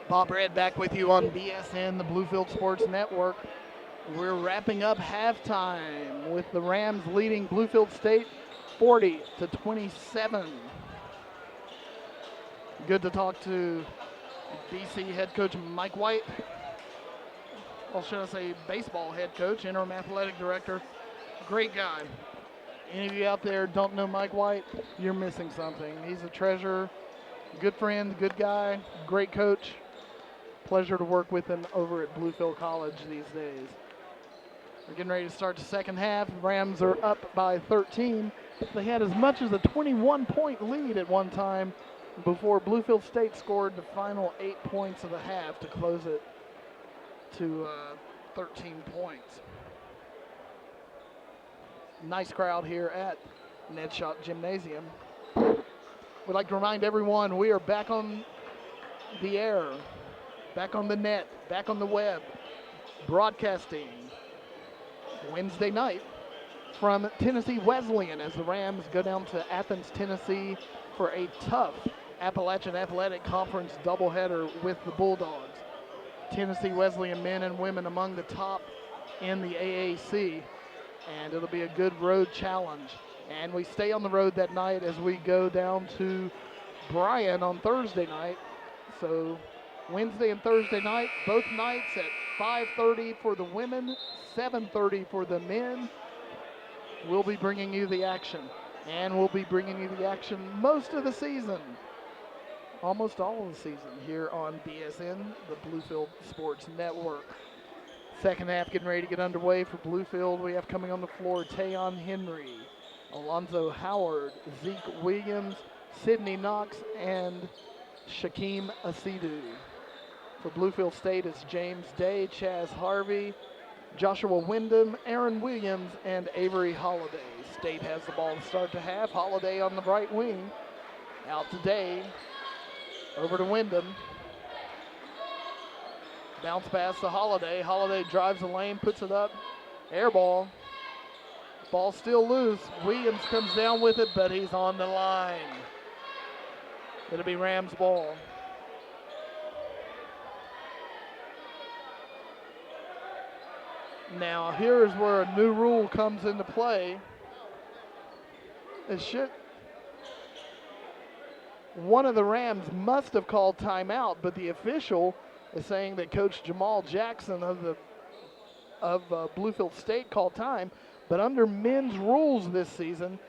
Bob Red back with you on BSN, the Bluefield Sports Network. We're wrapping up halftime with the Rams leading Bluefield State 40-27. Good to talk to BC head coach Mike White. Well, should I say baseball head coach, interim athletic director. Great guy. Any of you out there don't know Mike White, you're missing something. He's a treasure, good friend, good guy, great coach. Pleasure to work with him over at Bluefield College these days. We're getting ready to start the second half. Rams are up by 13. They had as much as a 21-point lead at one time before Bluefield State scored the final 8 points of the half to close it to 13 points. Nice crowd here at Ned Schott Gymnasium. We'd like to remind everyone we are back on the air, back on the net, back on the web, broadcasting Wednesday night from Tennessee Wesleyan as the Rams go down to Athens, Tennessee for a tough Appalachian Athletic Conference doubleheader with the Bulldogs. Tennessee Wesleyan men and women among the top in the AAC, and it'll be a good road challenge. And we stay on the road that night as we go down to Bryan on Thursday night. So Wednesday and Thursday night, both nights at 5:30 for the women, 7:30 for the men. We'll be bringing you the action, and we'll be bringing you the action most of the season, almost all of the season here on BSN, the Bluefield Sports Network. Second half getting ready to get underway for Bluefield. We have coming on the floor Tayon Henry, Alonzo Howard, Zeke Williams, Sydney Knox, and Shaquem Asidu. For Bluefield State, it's James Day, Chaz Harvey, Joshua Wyndham, Aaron Williams, and Avery Holiday. State has the ball to start the half. Holiday on the right wing. Out to Day. Over to Wyndham. Bounce pass to Holiday. Holiday drives the lane, puts it up. Air ball. Ball still loose. Williams comes down with it, but he's on the line. It'll be Rams ball. Now here's where a new rule comes into play. One of the Rams must have called timeout, but the official is saying that Coach Jamal Jackson of Bluefield State called time. But under men's rules this season,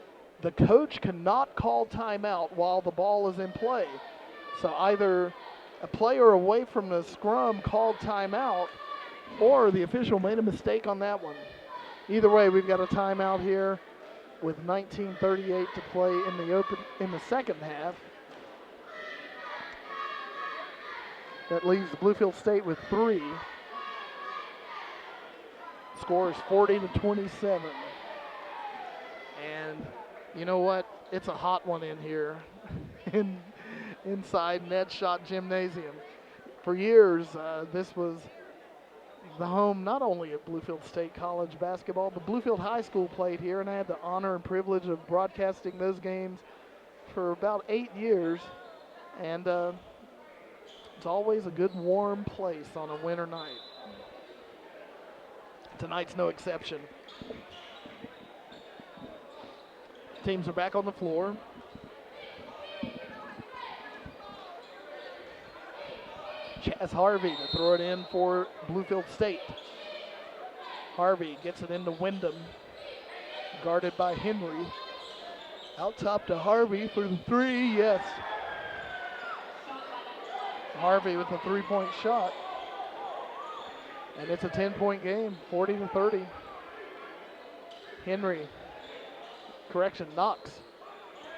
the coach cannot call timeout while the ball is in play. So either a player away from the scrum called timeout, or the official made a mistake on that one. Either way, we've got a timeout here with 19:38 to play in the second half. That leaves Bluefield State with 3. Score is 40-27. And you know what? It's a hot one in here inside Ned Schott Gymnasium. For years, this was the home not only of Bluefield State College basketball, but Bluefield High School played here, and I had the honor and privilege of broadcasting those games for about 8 years. And it's always a good warm place on a winter night. Tonight's no exception. Teams are back on the floor. Chaz Harvey to throw it in for Bluefield State. Harvey gets it into Wyndham, guarded by Henry. Out top to Harvey for the 3, yes. Harvey with a 3-point shot. And it's a 10-point game, 40-30. Knox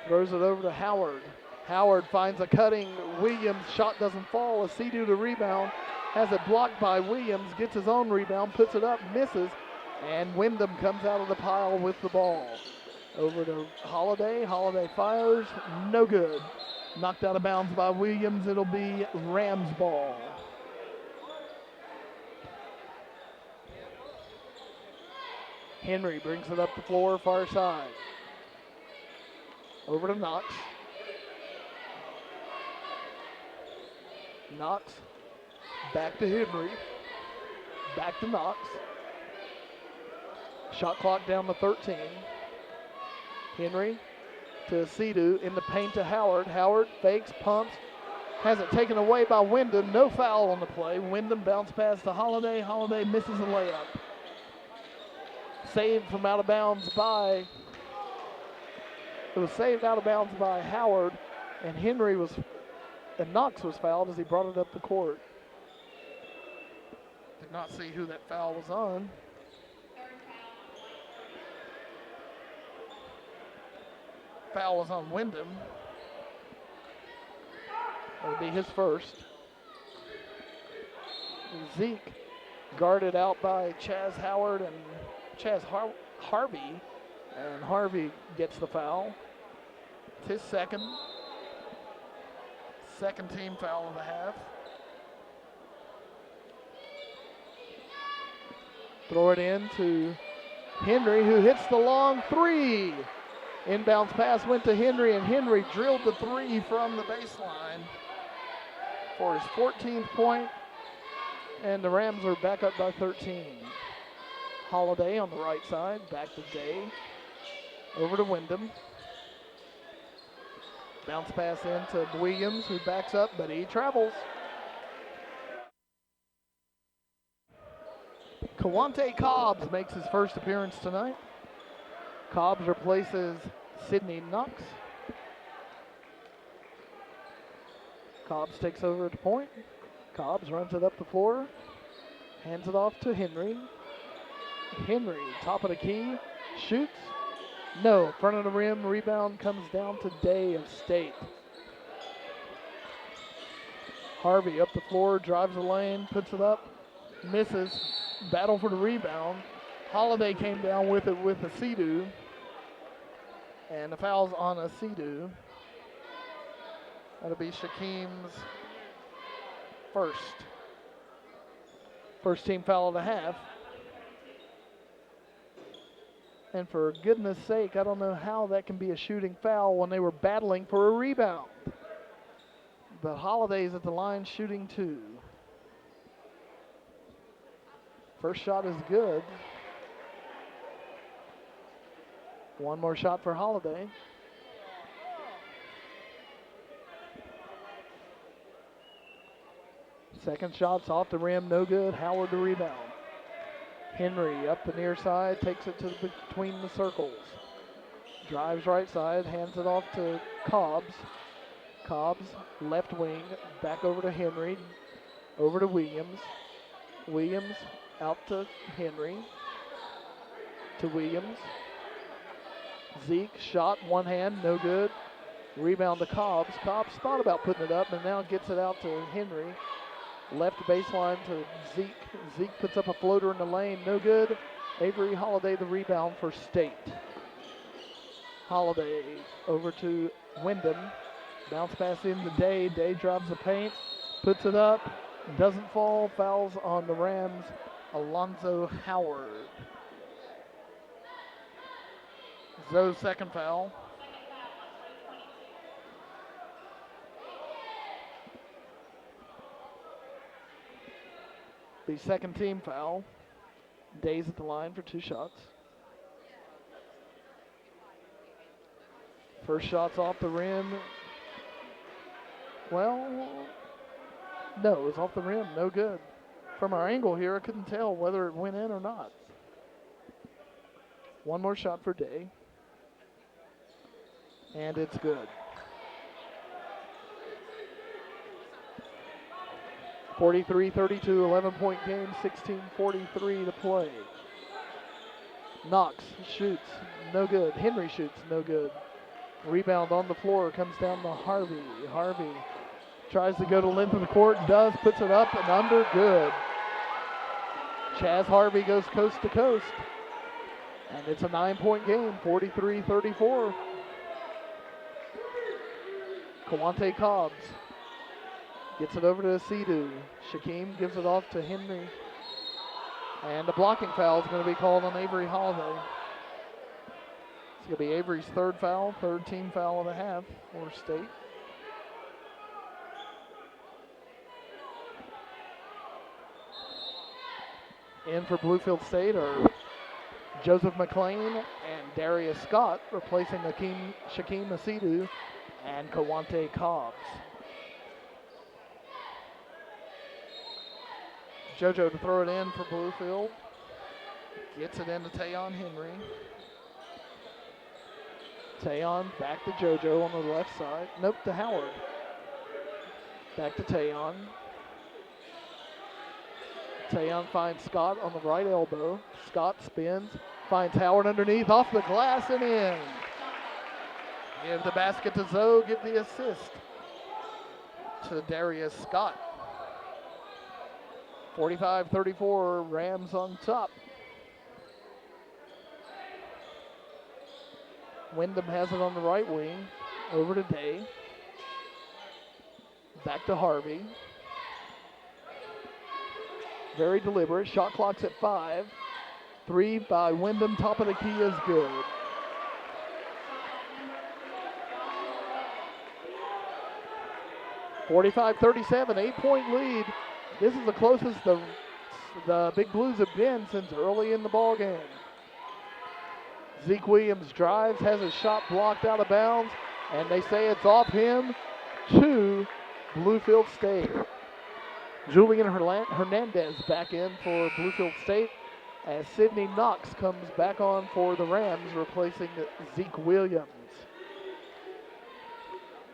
throws it over to Howard. Howard finds a cutting Williams. Shot doesn't fall. Asidu to rebound. Has it blocked by Williams. Gets his own rebound. Puts it up. Misses. And Wyndham comes out of the pile with the ball. Over to Holiday. Holiday fires. No good. Knocked out of bounds by Williams. It'll be Rams ball. Henry brings it up the floor, far side. Over to Knox. Knox Back to Henry. Back to Knox. Shot clock down to 13. Henry to Sidhu in the paint to Howard. Howard fakes, pumps, has it taken away by Wyndham. No foul on the play. Wyndham bounce pass to Holiday. Holiday misses a layup. Saved from out of bounds by, it was saved out of bounds by Howard, and Knox was fouled as he brought it up the court. Did not see who that foul was on. Foul was on Wyndham. That would be his first. Zeke guarded out by Chaz Howard and Harvey, and Harvey gets the foul. It's his second team foul of the half. Throw it in to Henry, who hits the long three. Inbounds pass went to Henry, and Henry drilled the three from the baseline for his 14th point, and the Rams are back up by 13. Holiday on the right side, back to Day, over to Wyndham. Bounce pass into Williams, who backs up, but he travels. Kawante Cobbs makes his first appearance tonight. Cobbs replaces Sidney Knox. Cobbs takes over at the point. Cobbs runs it up the floor, hands it off to Henry. Henry, top of the key, shoots. No, front of the rim, rebound comes down to Day of State. Harvey up the floor, drives the lane, puts it up, misses. Battle for the rebound. Holiday came down with it with a Sidhu. And the foul's on a Sidhu. That'll be Shaquem's first. First team foul of the half. And for goodness sake, I don't know how that can be a shooting foul when they were battling for a rebound. But Holiday's at the line shooting two. First shot is good. One more shot for Holiday. Second shot's off the rim, no good. Howard the rebound. Henry up the near side, takes it to between the circles. Drives right side, hands it off to Cobbs. Cobbs, left wing, back over to Henry. Over to Williams. Williams out to Henry. To Williams. Zeke, shot, one hand, no good. Rebound to Cobbs. Cobbs thought about putting it up, and now gets it out to Henry. Left baseline to Zeke. Zeke puts up a floater in the lane, no good. Avery Holiday the rebound for State. Holiday over to Wyndham. Bounce pass in to Day. Day drives the paint, puts it up, doesn't fall. Fouls on the Rams, Alonzo Howard. Zoe's second foul. The second team foul. Day's at the line for two shots. First shot's off the rim. Well, no, it was off the rim, no good. From our angle here, I couldn't tell whether it went in or not. One more shot for Day. And it's good. 43-32, 11-point game, 16:43 to play. Knox shoots, no good. Henry shoots, no good. Rebound on the floor, comes down to Harvey. Harvey tries to go to the length of the court, does, puts it up and under, good. Chaz Harvey goes coast to coast. And it's a 9-point game, 43-34. Kawante Cobbs gets it over to Sidhu. Shaquem gives it off to Henry. And a blocking foul is going to be called on Avery Holiday. It's going to be Avery's third foul, third team foul of the half for State. In for Bluefield State are Joseph McLean and Darius Scott, replacing Shaquem Asidu and Kawante Cobbs. JoJo to throw it in for Bluefield. Gets it into Tayon Henry. Tayon back to JoJo on the left side. Nope, to Howard. Back to Tayon. Tayon finds Scott on the right elbow. Scott spins, finds Howard underneath, off the glass and in. Give the basket to Zoe, give the assist to Darius Scott. 45-34, Rams on top. Wyndham has it on the right wing, over to Day. Back to Harvey. Very deliberate, shot clock's at 5. 3 by Wyndham, top of the key is good. (45-37), 8-point lead. This is the closest the Big Blues have been since early in the ball game. Zeke Williams drives, has his shot blocked out of bounds, and they say it's off him to Bluefield State. Julian Hernandez back in for Bluefield State as Sidney Knox comes back on for the Rams, replacing Zeke Williams.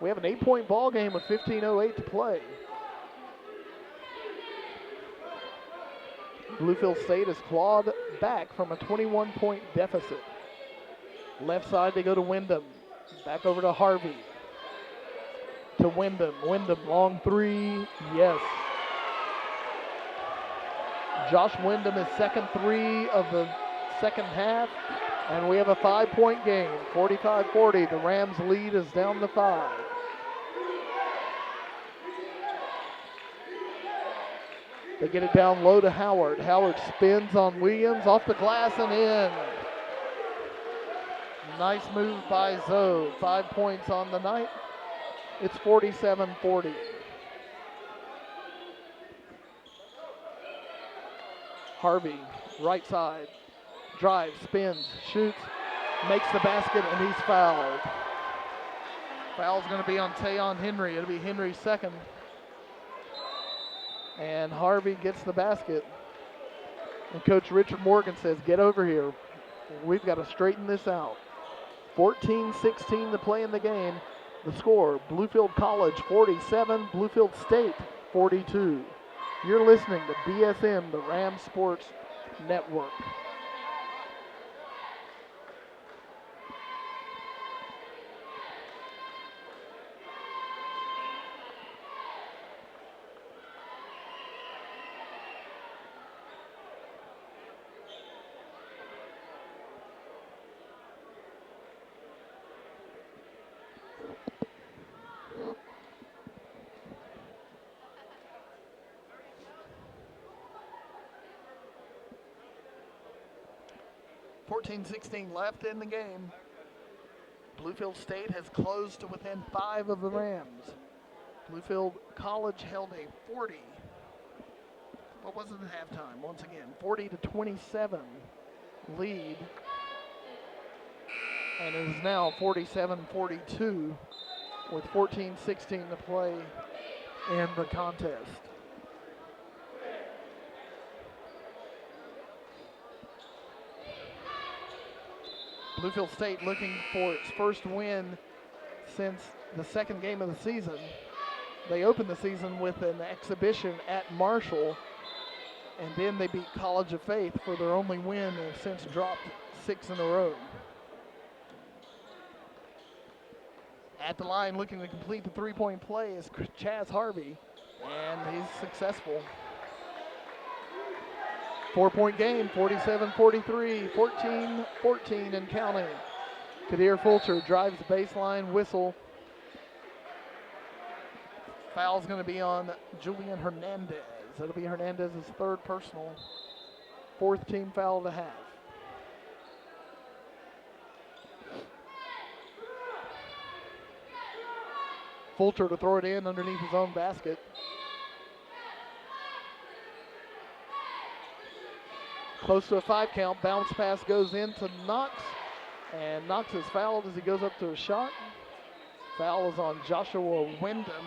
We have an 8-point ball game with 15:08 to play. Bluefield State has clawed back from a 21-point deficit. Left side, they go to Wyndham. Back over to Harvey. To Wyndham. Wyndham, long three. Yes. Josh Wyndham, his second three of the second half. And we have a 5-point game. 45-40. The Rams lead is down to 5. They get it down low to Howard. Howard spins on Williams, off the glass and in. Nice move by Zoe. 5 points on the night. It's 47-40. Harvey, right side. Drives, spins, shoots, makes the basket, and he's fouled. Foul's going to be on Tayon Henry. It'll be Henry's second. And Harvey gets the basket. And Coach Richard Morgan says, get over here. We've got to straighten this out. 14-16 to play in the game. The score, Bluefield College 47, Bluefield State 42. You're listening to BSN, the Ram Sports Network. .16 left in the game. Bluefield State has closed to within 5 of the Rams. Bluefield College held a 40. What was it at halftime? Once again, 40-27 lead. And it is now 47-42 with 14-16 to play in the contest. Bluefield State looking for its first win since the second game of the season. They opened the season with an exhibition at Marshall, and then they beat College of Faith for their only win and have since dropped 6 in a row. At the line looking to complete the three-point play is Chaz Harvey, and he's successful. 4-point game, 47-43, 14-14 and counting. Kadir Fulcher drives the baseline, whistle. Foul's going to be on Julian Hernandez. That'll be Hernandez's third personal, 4th team foul to have. Fulcher to throw it in underneath his own basket. Close to a 5 count. Bounce pass goes into Knox. And Knox is fouled as he goes up to a shot. Foul is on Joshua Wyndham.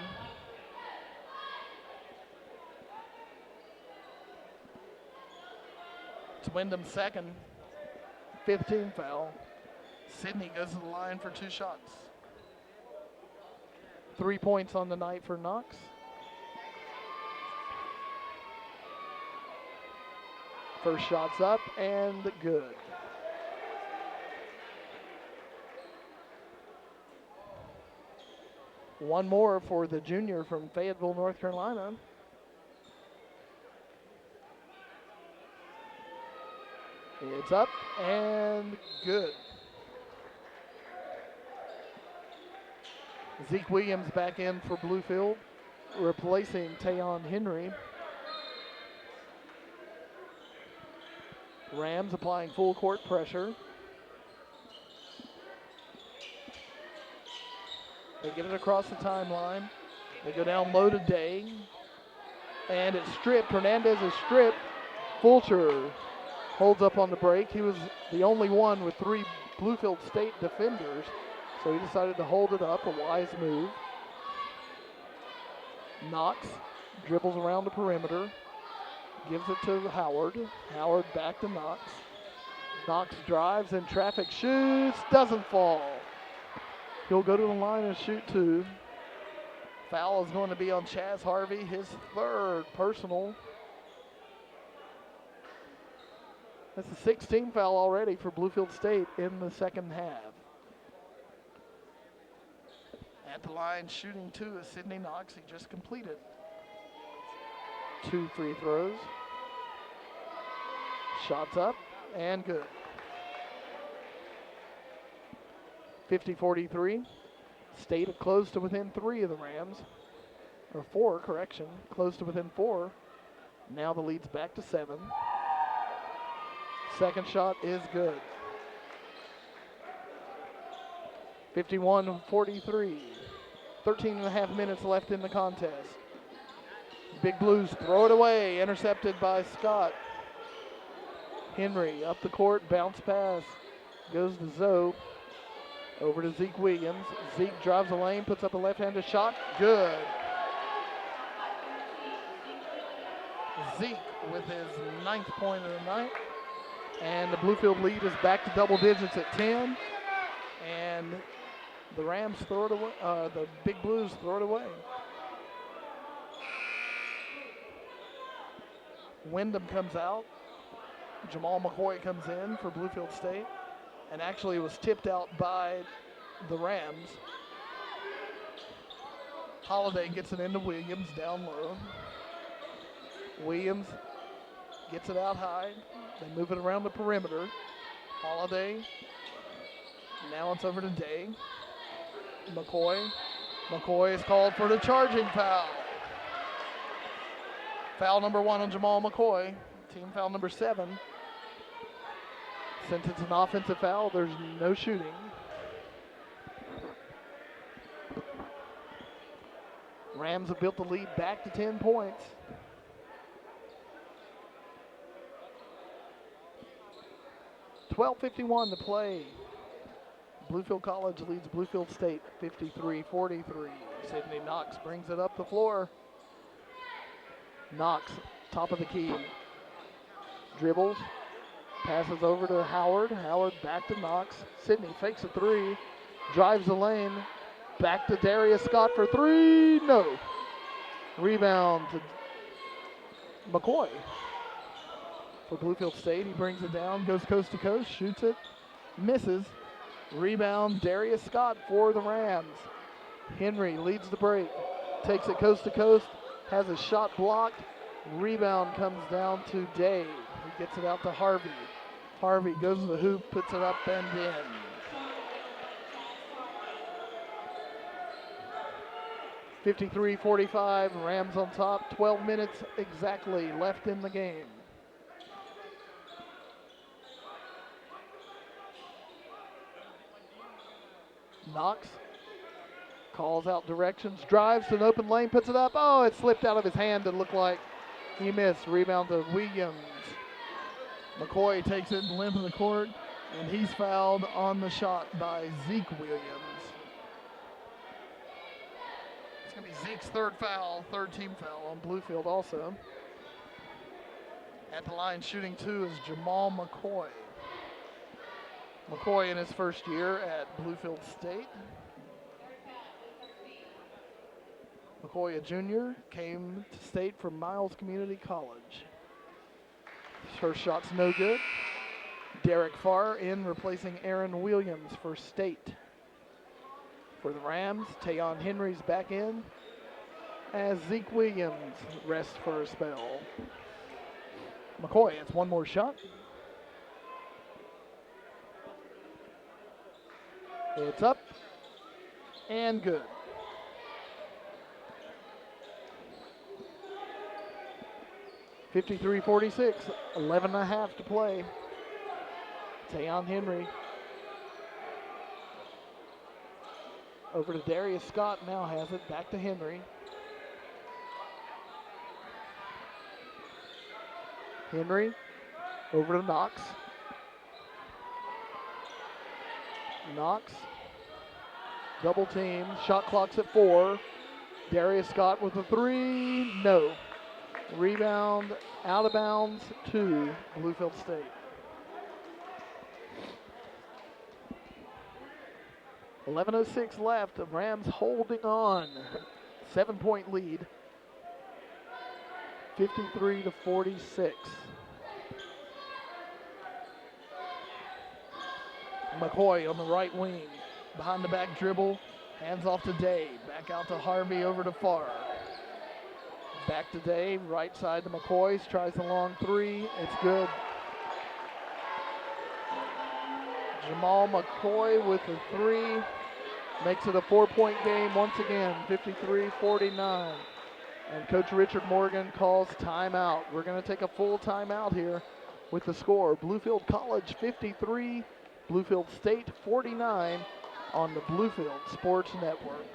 It's Wyndham's second, 5th team foul. Sydney goes to the line for 2 shots. 3 points on the night for Knox. First shot's up and good. One more for the junior from Fayetteville, North Carolina. It's up and good. Zeke Williams back in for Bluefield, replacing Tayon Henry. Rams applying full court pressure. They get it across the timeline. They go down low to Day. And it's stripped. Hernandez is stripped. Fulcher holds up on the break. He was the only one with 3 Bluefield State defenders, so he decided to hold it up, a wise move. Knox dribbles around the perimeter, gives it to Howard. Howard back to Knox. Knox drives in traffic, shoots, doesn't fall. He'll go to the line and shoot 2. Foul is going to be on Chaz Harvey, his 3rd personal. That's a 16 foul already for Bluefield State in the second half. At the line, shooting 2 is Sidney Knox. He just completed 2 free throws. Shots up and good. 50-43. State close to within 3 of the Rams. Or 4, correction. Close to within 4. Now the lead's back to 7. Second shot is good. 51-43. 13 and a half minutes left in the contest. Big Blues throw it away. Intercepted by Scott. Henry up the court. Bounce pass. Goes to Zoe. Over to Zeke Williams. Zeke drives the lane. Puts up a left-handed shot. Good. Zeke with his 9th point of the night. And the Bluefield lead is back to double digits at 10. And the Rams throw it away. The Big Blues throw it away. Wyndham comes out. Jamal McCoy comes in for Bluefield State. And actually was tipped out by the Rams. Holiday gets it into Williams down low. Williams gets it out high. They move it around the perimeter. Holiday. Now it's over to Day. McCoy. McCoy is called for the charging foul. Foul number 1 on Jamal McCoy. Team foul number 7. Since it's an offensive foul, there's no shooting. Rams have built the lead back to 10 points. .12:51 to play. Bluefield College leads Bluefield State 53-43. Sidney Knox brings it up the floor. Knox, top of the key. Dribbles. Passes over to Howard. Howard back to Knox. Sidney fakes a 3. Drives the lane. Back to Darius Scott for 3. No. Rebound to McCoy. For Bluefield State, he brings it down, goes coast to coast, shoots it, misses. Rebound, Darius Scott for the Rams. Henry leads the break, takes it coast to coast, has a shot blocked. Rebound comes down to Day. He gets it out to Harvey. Harvey goes to the hoop, puts it up and in. .53-45, Rams on top. 12 minutes exactly left in the game. Knox calls out directions, drives to an open lane, puts it up. Oh, it slipped out of his hand. It looked like he missed. Rebound to Williams. McCoy takes it limp of the court, and he's fouled on the shot by Zeke Williams. It's going to be Zeke's third team foul on Bluefield also. At the line shooting 2 is Jamal McCoy. McCoy in his first year at Bluefield State. McCoy, a junior, came to state from Miles Community College. His first shot's no good. Derek Farr in, replacing Aaron Williams for state. For the Rams, Tayon Henry's back in as Zeke Williams rests for a spell. McCoy, it's one more shot. It's up and good. (53-46), 11.5 to play. Tayon Henry. Over to Darius Scott, now has it, back to Henry. Henry, over to Knox. Knox, double team, shot clock's at 4. Darius Scott with a 3, no. Rebound, out of bounds to Bluefield State. .11:06 left, the Rams holding on. 7-point lead. 53-46. McCoy on the right wing. Behind the back dribble. Hands off to Day. Back out to Harvey, over to Farr. Back to Day. Right side to McCoy. Tries the long 3. It's good. Jamal McCoy with the 3. Makes it a 4-point game once again. 53-49. And Coach Richard Morgan calls timeout. We're going to take a full timeout here with the score. Bluefield College 53, Bluefield State 49 on the Bluefield Sports Network.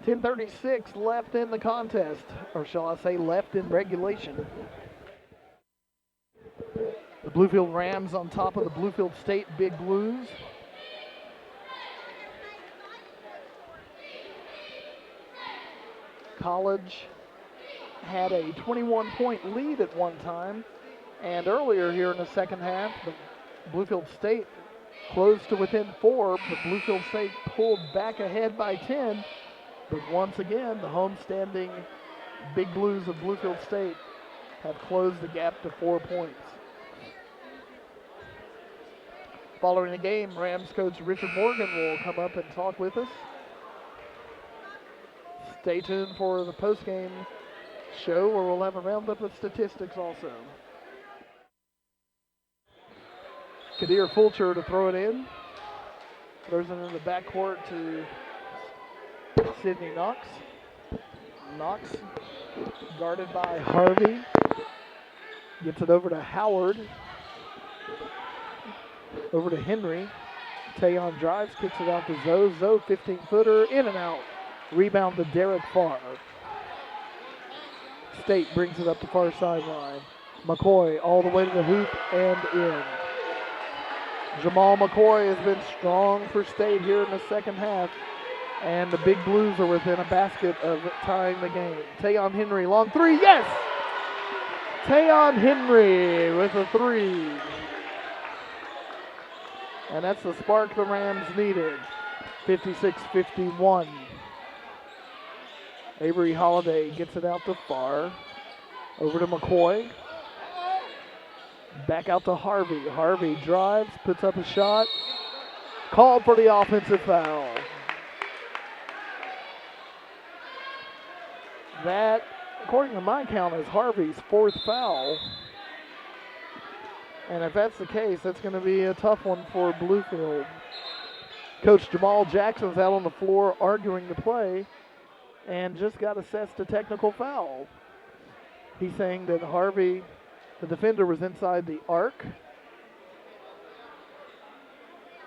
.10:36 left in the contest, or shall I say left in regulation. The Bluefield Rams on top of the Bluefield State Big Blues. College had a 21-point lead at one time, and earlier here in the second half, the Bluefield State closed to within 4, but Bluefield State pulled back ahead by 10. But once again, the homestanding Big Blues of Bluefield State have closed the gap to 4 points. Following the game, Rams coach Richard Morgan will come up and talk with us. Stay tuned for the postgame show where we'll have a roundup of statistics also. Kadir Fulcher to throw it in. Throws it in the backcourt to Sidney Knox. Knox guarded by Harvey. Gets it over to Howard. Over to Henry. Tayon drives, kicks it out to Zoe. Zoe, 15-footer, in and out. Rebound to Derek Farr. State brings it up the far sideline. McCoy all the way to the hoop and in. Jamal McCoy has been strong for State here in the second half. And the Big Blues are within a basket of tying the game. Tayon Henry, long 3, yes! Tayon Henry with a 3. And that's the spark the Rams needed. 56-51. Avery Holiday gets it out to Farr. Over to McCoy. Back out to Harvey. Harvey drives, puts up a shot. called for the offensive foul. That, according to my count, is Harvey's 4th foul. And if that's the case, that's going to be a tough one for Bluefield. Coach Jamal Jackson's out on the floor arguing the play and just got assessed a technical foul. He's saying that Harvey, the defender, was inside the arc.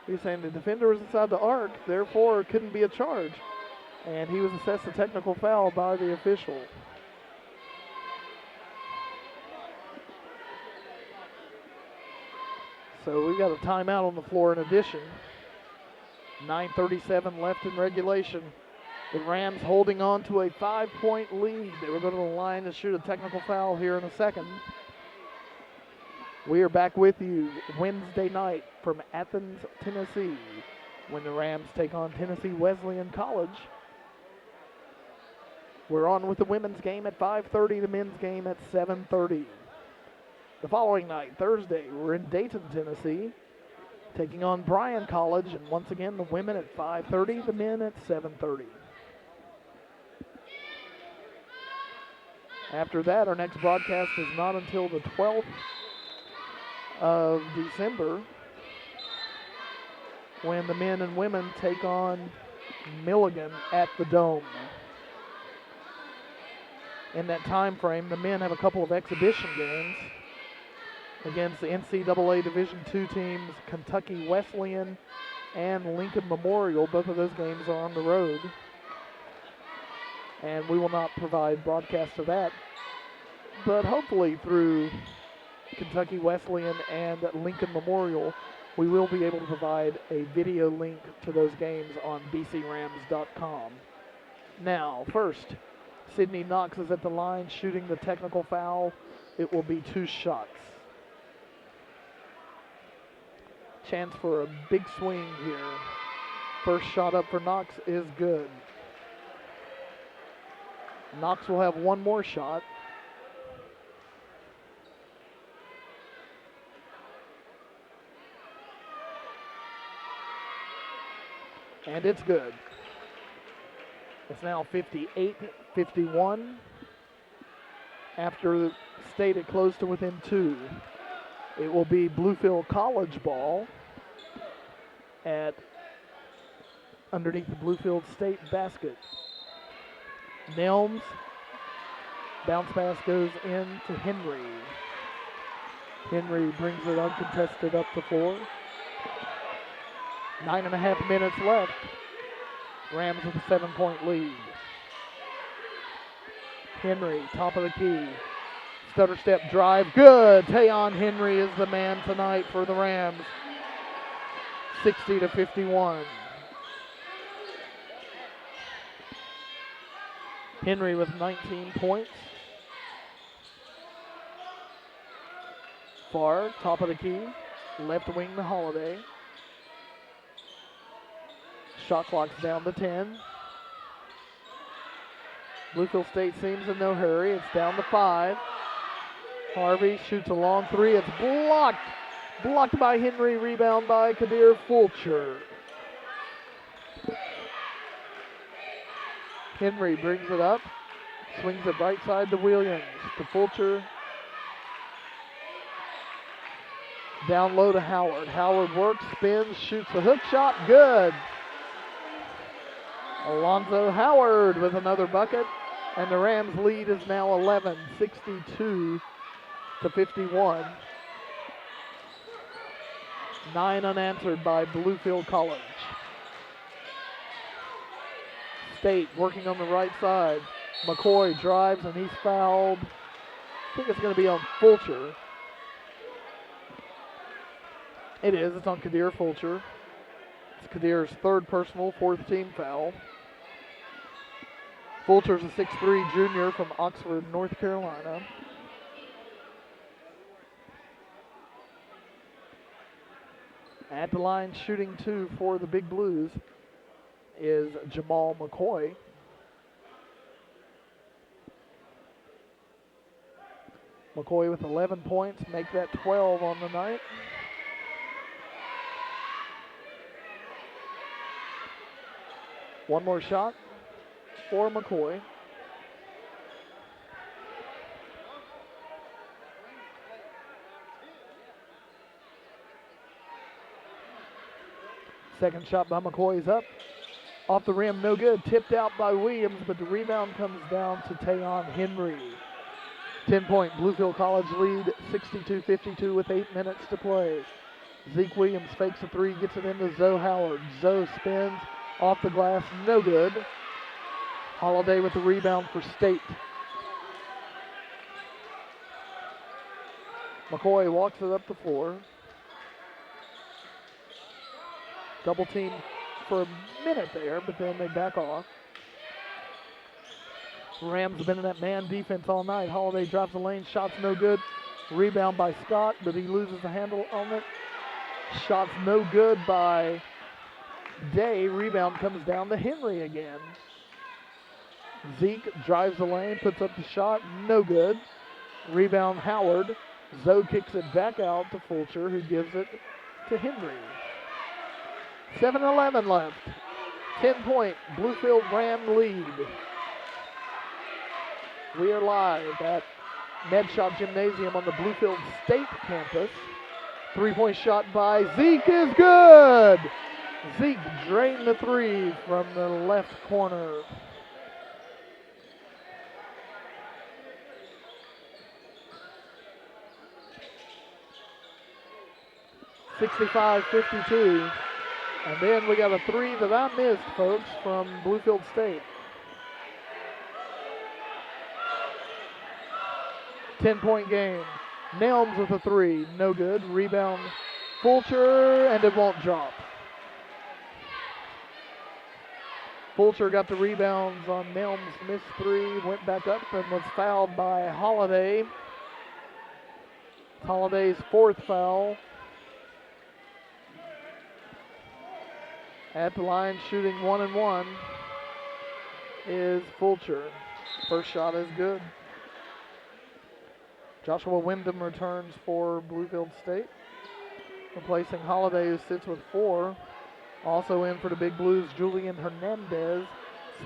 He's saying the defender was inside the arc, therefore it couldn't be a charge. And he was assessed a technical foul by the official. So we've got a timeout on the floor in addition. 9:37 left in regulation. The Rams holding on to a 5-point lead. They will go to the line to shoot a technical foul here in a second. We are back with you Wednesday night from Athens, Tennessee, when the Rams take on Tennessee Wesleyan College. We're on with the women's game at 5:30, the men's game at 7:30. The following night, Thursday, we're in Dayton, Tennessee, taking on Bryan College, and once again, the women at 5:30, the men at 7:30. After that, our next broadcast is not until the 12th of December, when the men and women take on Milligan at the Dome. In that time frame, the men have a couple of exhibition games against the NCAA Division II teams Kentucky Wesleyan and Lincoln Memorial. Both of those games are on the road, and we will not provide broadcast of that. But hopefully through Kentucky Wesleyan and Lincoln Memorial, we will be able to provide a video link to those games on bcrams.com. Now, first, Sydney Knox is at the line shooting the technical foul. It will be 2 shots. Chance for a big swing here. First shot up for Knox is good. Knox will have one more shot. And it's good. It's now 58-51. After the State had closed to within 2. It will be Bluefield College ball at underneath the Bluefield State basket. Nelms, bounce pass goes in to Henry. Henry brings it uncontested up the floor. 9.5 minutes left. Rams with a 7-point lead. Henry, top of the key. Stutter step drive, good. Tayon Henry is the man tonight for the Rams. 60-51. Henry with 19 points. Far, top of the key. Left wing to Holiday. Shot clock's down to 10. Bluefield State seems in no hurry. It's down to 5. Harvey shoots a long 3. It's blocked. Blocked by Henry. Rebound by Kadir Fulcher. Henry brings it up. Swings it right side to Williams. To Fulcher. Down low to Howard. Howard works, spins, shoots a hook shot. Good. Alonzo Howard with another bucket, and the Rams' lead is now 11, 62-51. 9 unanswered by Bluefield College. State working on the right side. McCoy drives and he's fouled. I think it's going to be on Fulcher. It is. It's on Kadir Fulcher. It's Kadir's 3rd personal, 4th team foul. Fulcher's a 6'3" junior from Oxford, North Carolina. At the line shooting 2 for the Big Blues is Jamal McCoy. McCoy with 11 points, make that 12 on the night. One more shot for McCoy. Second shot by McCoy is up. Off the rim, no good. Tipped out by Williams, but the rebound comes down to Tayon Henry. 10-point Bluefield College lead, 62-52 with 8 minutes to play. Zeke Williams fakes a three, gets it into Zoe Howard. Zoe spins off the glass, no good. Holiday with the rebound for State. McCoy walks it up the floor. Double team for a minute there, but then they back off. Rams have been in that man defense all night. Holiday drops the lane, shots no good. Rebound by Scott, but he loses the handle on it. Shots no good by Day. Rebound comes down to Henry again. Zeke drives the lane, puts up the shot, no good. Rebound Howard. Zoe kicks it back out to Fulcher, who gives it to Henry. 7:11 left. 10-point Bluefield Ram lead. We are live at Medshot Gymnasium on the Bluefield State campus. Three-point shot by Zeke is good. Zeke drained the three from the left corner. (65-52). And then we got a three that I missed, folks, from Bluefield State. 10-point game. Nelms with a three, no good. Rebound Fulcher, and it won't drop. Fulcher got the rebounds on Nelms' missed three, went back up and was fouled by Holiday. Holiday's fourth foul. At the line, shooting 1-1 is Fulcher. First shot is good. Joshua Wyndham returns for Bluefield State, replacing Holiday, who sits with 4. Also in for the Big Blues, Julian Hernandez,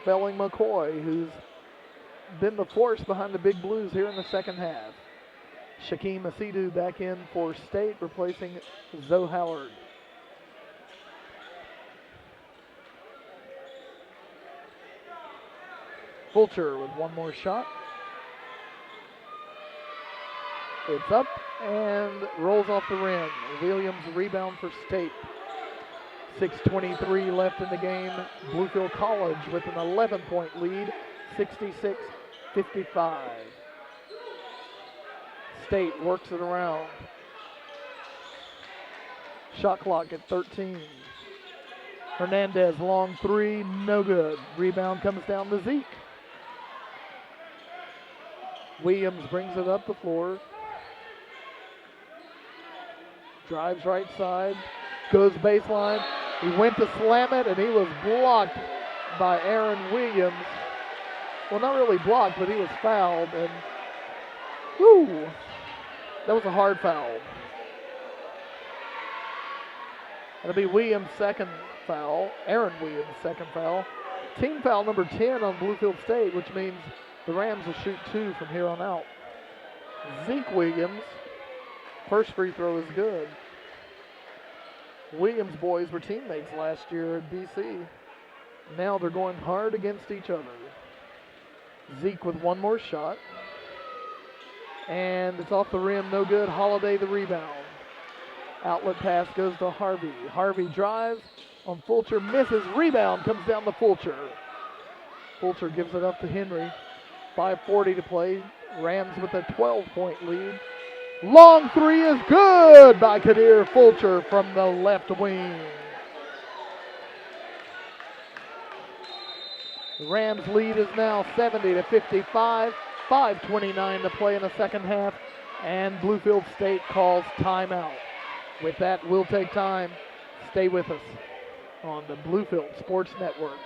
spelling McCoy, who's been the force behind the Big Blues here in the second half. Shaquem Asidu back in for State, replacing Zoe Howard. Fulcher with one more shot. It's up and rolls off the rim. Williams rebound for State. 6:23 left in the game. Bluefield College with an 11-point lead, 66-55. State works it around. Shot clock at 13. Hernandez, long three, no good. Rebound comes down to Zeke. Williams brings it up the floor. Drives right side, goes baseline. He went to slam it, and he was blocked by Aaron Williams. Well, not really blocked, but he was fouled, and whoo, that was a hard foul. That'll be Williams' second foul, Aaron Williams' second foul. Team foul number 10 on Bluefield State, which means the Rams will shoot 2 from here on out. Zeke Williams, first free throw is good. Williams boys were teammates last year at BC. Now they're going hard against each other. Zeke with one more shot. And it's off the rim, no good. Holiday the rebound. Outlet pass goes to Harvey. Harvey drives on Fulcher, misses. Rebound comes down to Fulcher. Fulcher gives it up to Henry. 5:40 to play. Rams with a 12-point lead. Long three is good by Kadir Fulcher from the left wing. The Rams lead is now 70-55. 5:29 to play in the second half, and Bluefield State calls timeout. With that, we'll take time. Stay with us on the Bluefield Sports Network.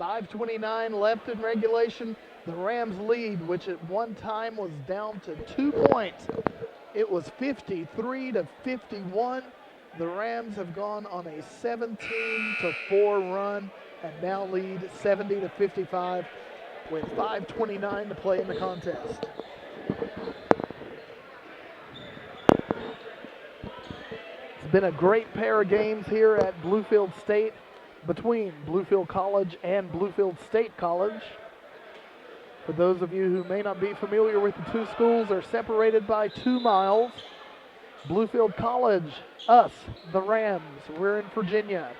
5:29 left in regulation. The Rams lead, which at one time was down to 2 points. It was 53-51. The Rams have gone on a 17-4 run and now lead 70-55 with 5:29 to play in the contest. It's been a great pair of games here at Bluefield State between Bluefield College and Bluefield State College. For those of you who may not be familiar with the two schools, they're separated by 2 miles. Bluefield College, us, the Rams, we're in Virginia.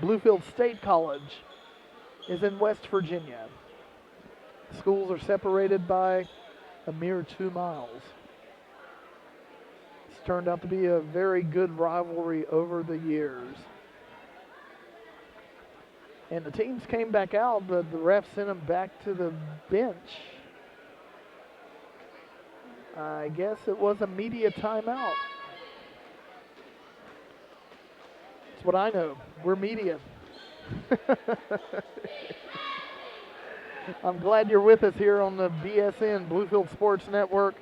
Bluefield State College is in West Virginia. The schools are separated by a mere 2 miles. It's turned out to be a very good rivalry over the years. And the teams came back out, but the ref sent them back to the bench. I guess it was a media timeout. That's what I know. We're media. I'm glad you're with us here on the BSN, Bluefield Sports Network.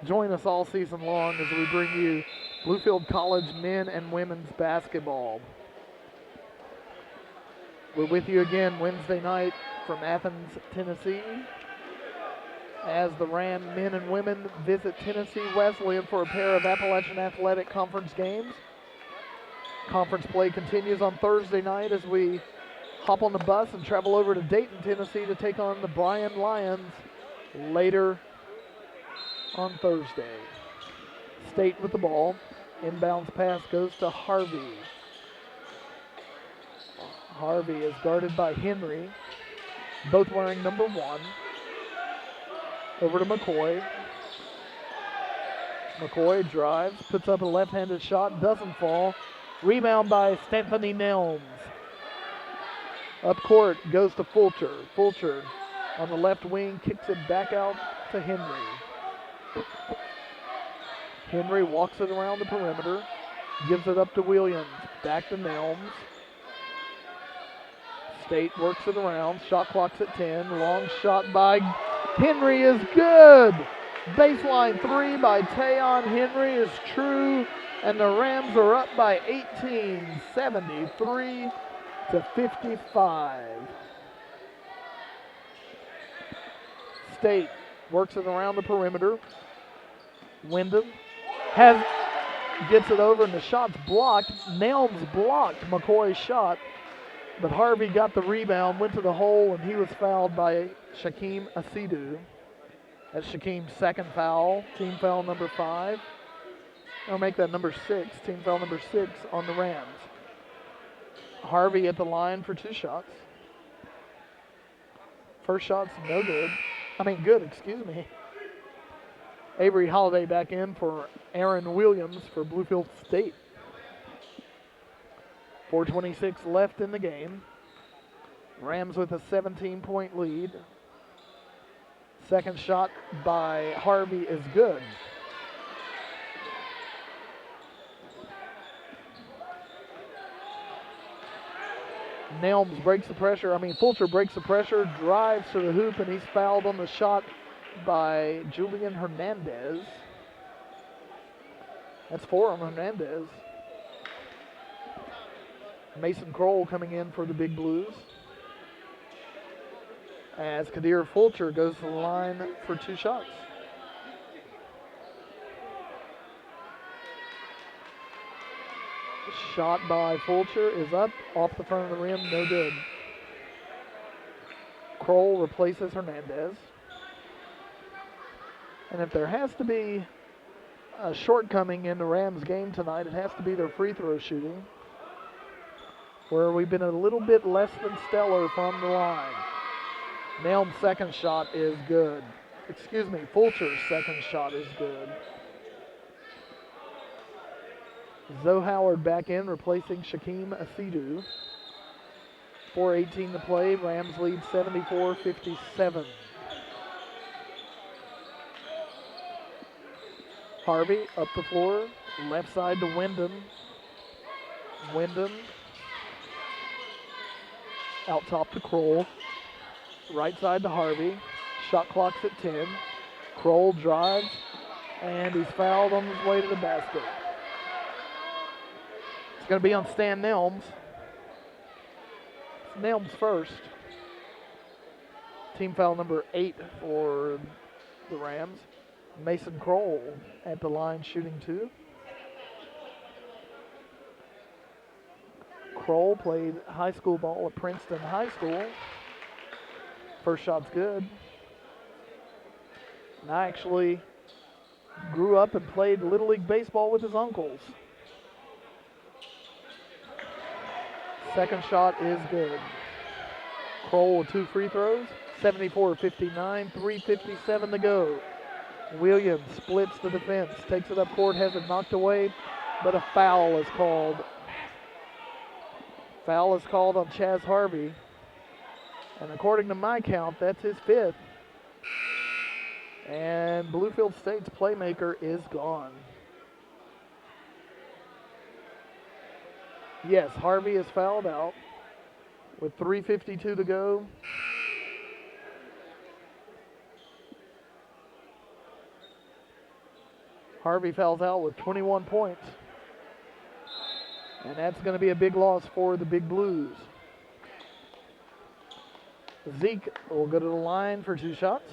Join us all season long as we bring you Bluefield College men and women's basketball. We're with you again Wednesday night from Athens, Tennessee, as the Ram men and women visit Tennessee Wesleyan for a pair of Appalachian Athletic Conference games. Conference play continues on Thursday night as we hop on the bus and travel over to Dayton, Tennessee to take on the Bryan Lions later on Thursday. State with the ball. Inbounds pass goes to Harvey. Harvey is guarded by Henry, both wearing number 1. Over to McCoy. McCoy drives, puts up a left-handed shot, doesn't fall. Rebound by Stephanie Nelms. Up court goes to Fulcher. Fulcher on the left wing kicks it back out to Henry. Henry walks it around the perimeter, gives it up to Williams. Back to Nelms. State works it around. Shot clock's at 10. Long shot by Henry is good. Baseline 3 by Tayon Henry is true. And the Rams are up by 18, 73-55. State works it around the perimeter. Wyndham gets it over and the shot's blocked. Nelms blocked McCoy's shot. But Harvey got the rebound, went to the hole, and he was fouled by Shaquem Asidu. That's Shaquem's second foul, team foul number 5. I'll make that number 6, team foul number 6 on the Rams. Harvey at the line for 2 shots. First shot's no good. Good, excuse me. Avery Holiday back in for Aaron Williams for Bluefield State. 4:26 left in the game. Rams with a 17-point lead. Second shot by Harvey is good. Nelms breaks the pressure. Fulcher breaks the pressure, drives to the hoop, and he's fouled on the shot by Julian Hernandez. That's 4 on Hernandez. Mason Kroll coming in for the Big Blues. As Kadir Fulcher goes to the line for 2 shots. Shot by Fulcher is up, off the front of the rim, no good. Kroll replaces Hernandez. And if there has to be a shortcoming in the Rams game tonight, it has to be their free throw shooting, where we've been a little bit less than stellar from the line. Nelm's second shot is good. Fulcher's second shot is good. Zoe Howard back in, replacing Shaquem Asidu. 4:18 to play. Rams lead 74-57. Harvey up the floor, left side to Wyndham. Wyndham out top to Kroll. Right side to Harvey. Shot clock's at 10. Kroll drives, and he's fouled on his way to the basket. It's going to be on Stan Nelms. It's Nelms first. Team foul number 8 for the Rams. Mason Kroll at the line shooting 2. Kroll played high school ball at Princeton High School. First shot's good. And I actually grew up and played Little League Baseball with his uncles. Second shot is good. Kroll with 2 free throws. 74-59, 3:57 to go. Williams splits the defense, takes it up court, has it knocked away, but a foul is called. Foul is called on Chaz Harvey. And according to my count, that's his 5th. And Bluefield State's playmaker is gone. Yes, Harvey is fouled out with 3:52 to go. Harvey fouls out with 21 points. And that's going to be a big loss for the Big Blues. Zeke will go to the line for 2 shots.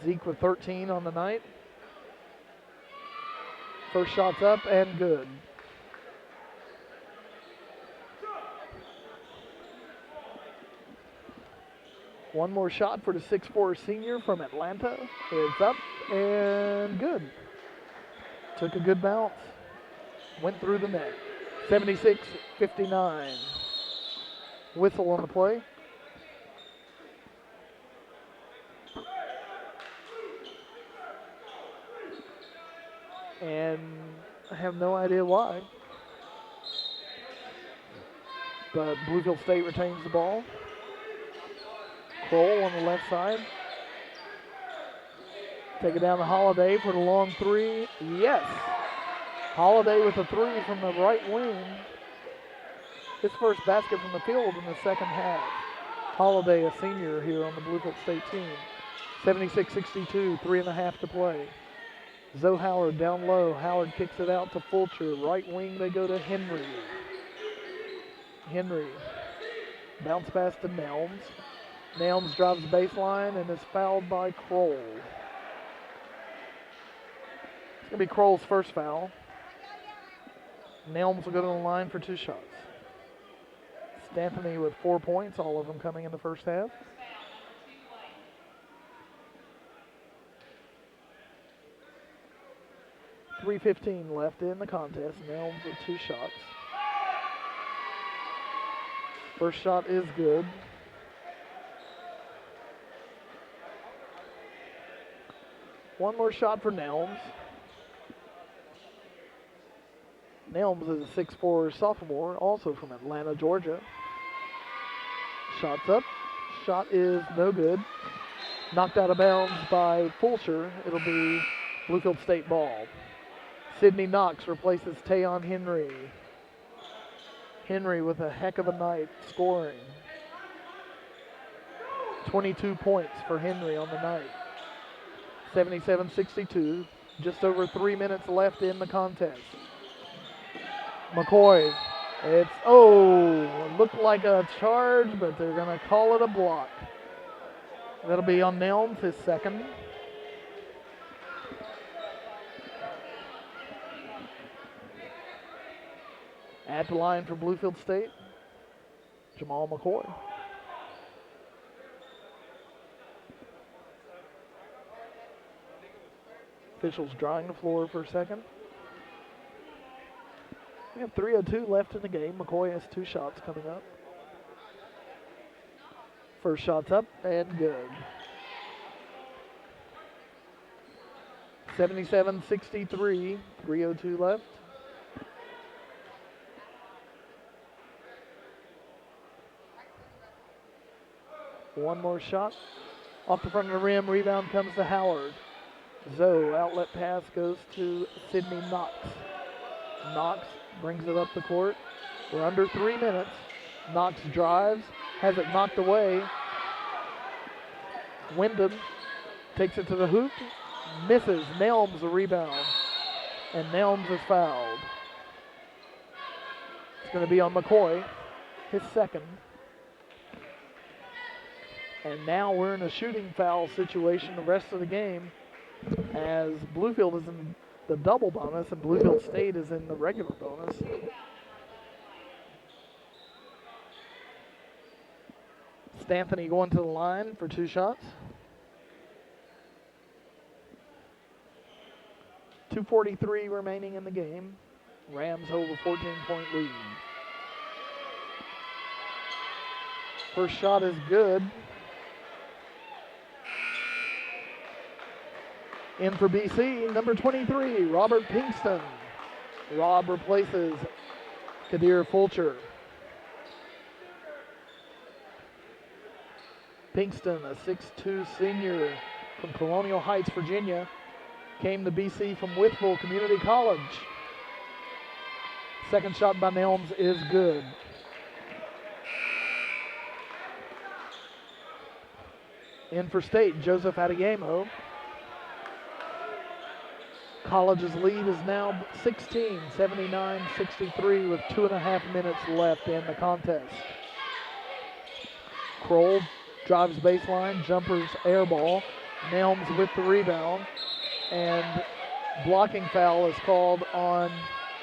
Zeke with 13 on the night. First shot's up and good. One more shot for the 6'4" senior from Atlanta. It's up and good. Took a good bounce. Went through the net. 76-59. Whistle on the play. And I have no idea why. But Bluefield State retains the ball. Kroll on the left side. Take it down to Holiday for the long 3. Yes. Holiday with a 3 from the right wing. His first basket from the field in the second half. Holiday, a senior here on the Bluefield State team. 76-62, 3.5 to play. Zoe Howard down low. Howard kicks it out to Fulcher. Right wing, they go to Henry. Henry. Bounce pass to Nelms. Nelms drives the baseline and is fouled by Kroll. It's going to be Kroll's first foul. Nelms will go to the line for 2 shots. Stanthony with 4 points, all of them coming in the first half. .315 left in the contest. Nelms with 2 shots. First shot is good. One more shot for Nelms. Nelms is a 6'4" sophomore, also from Atlanta, Georgia. Shot's up. Shot is no good. Knocked out of bounds by Fulcher. It'll be Bluefield State ball. Sidney Knox replaces Tayon Henry. Henry with a heck of a night scoring. 22 points for Henry on the night. 77-62. Just over 3 minutes left in the contest. McCoy. It looked like a charge, but they're going to call it a block. That'll be on Nelms, his second. At the line for Bluefield State, Jamal McCoy. Officials drying the floor for a second. We have 3:02 left in the game. McCoy has 2 shots coming up. First shot's up and good. 77-63, 3:02 left. One more shot. Off the front of the rim, rebound comes to Howard. Zoe, outlet pass goes to Sidney Knox. Knox brings it up the court. We're under 3 minutes. Knox drives, has it knocked away. Wyndham takes it to the hoop, misses. Nelms the rebound, and Nelms is fouled. It's going to be on McCoy, his second. And now we're in a shooting foul situation the rest of the game, as Bluefield is in the double bonus and Bluefield State is in the regular bonus. Stanthony going to the line for 2 shots. 2:43 remaining in the game. Rams hold a 14-point lead. First shot is good. In for BC, number 23, Robert Pinkston. Rob replaces Kadir Fulcher. Pinkston, a 6'2 senior from Colonial Heights, Virginia, came to BC from Whitfield Community College. Second shot by Nelms is good. In for State, Joseph Adeyemo. College's lead is now 16, 79-63 with 2.5 minutes left in the contest. Kroll drives baseline, jumpers air ball. Nelms with the rebound, and blocking foul is called on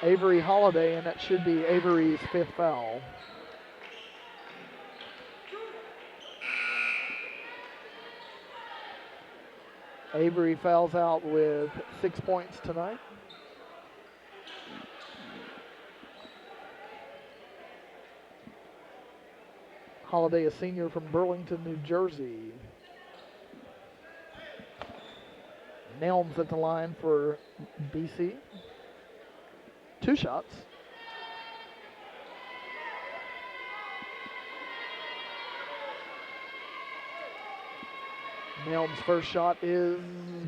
Avery Holiday, and that should be Avery's 5th foul. Avery fouls out with 6 points tonight. Holiday, a senior from Burlington, New Jersey. Nelms at the line for BC. 2 shots. Nelms' first shot is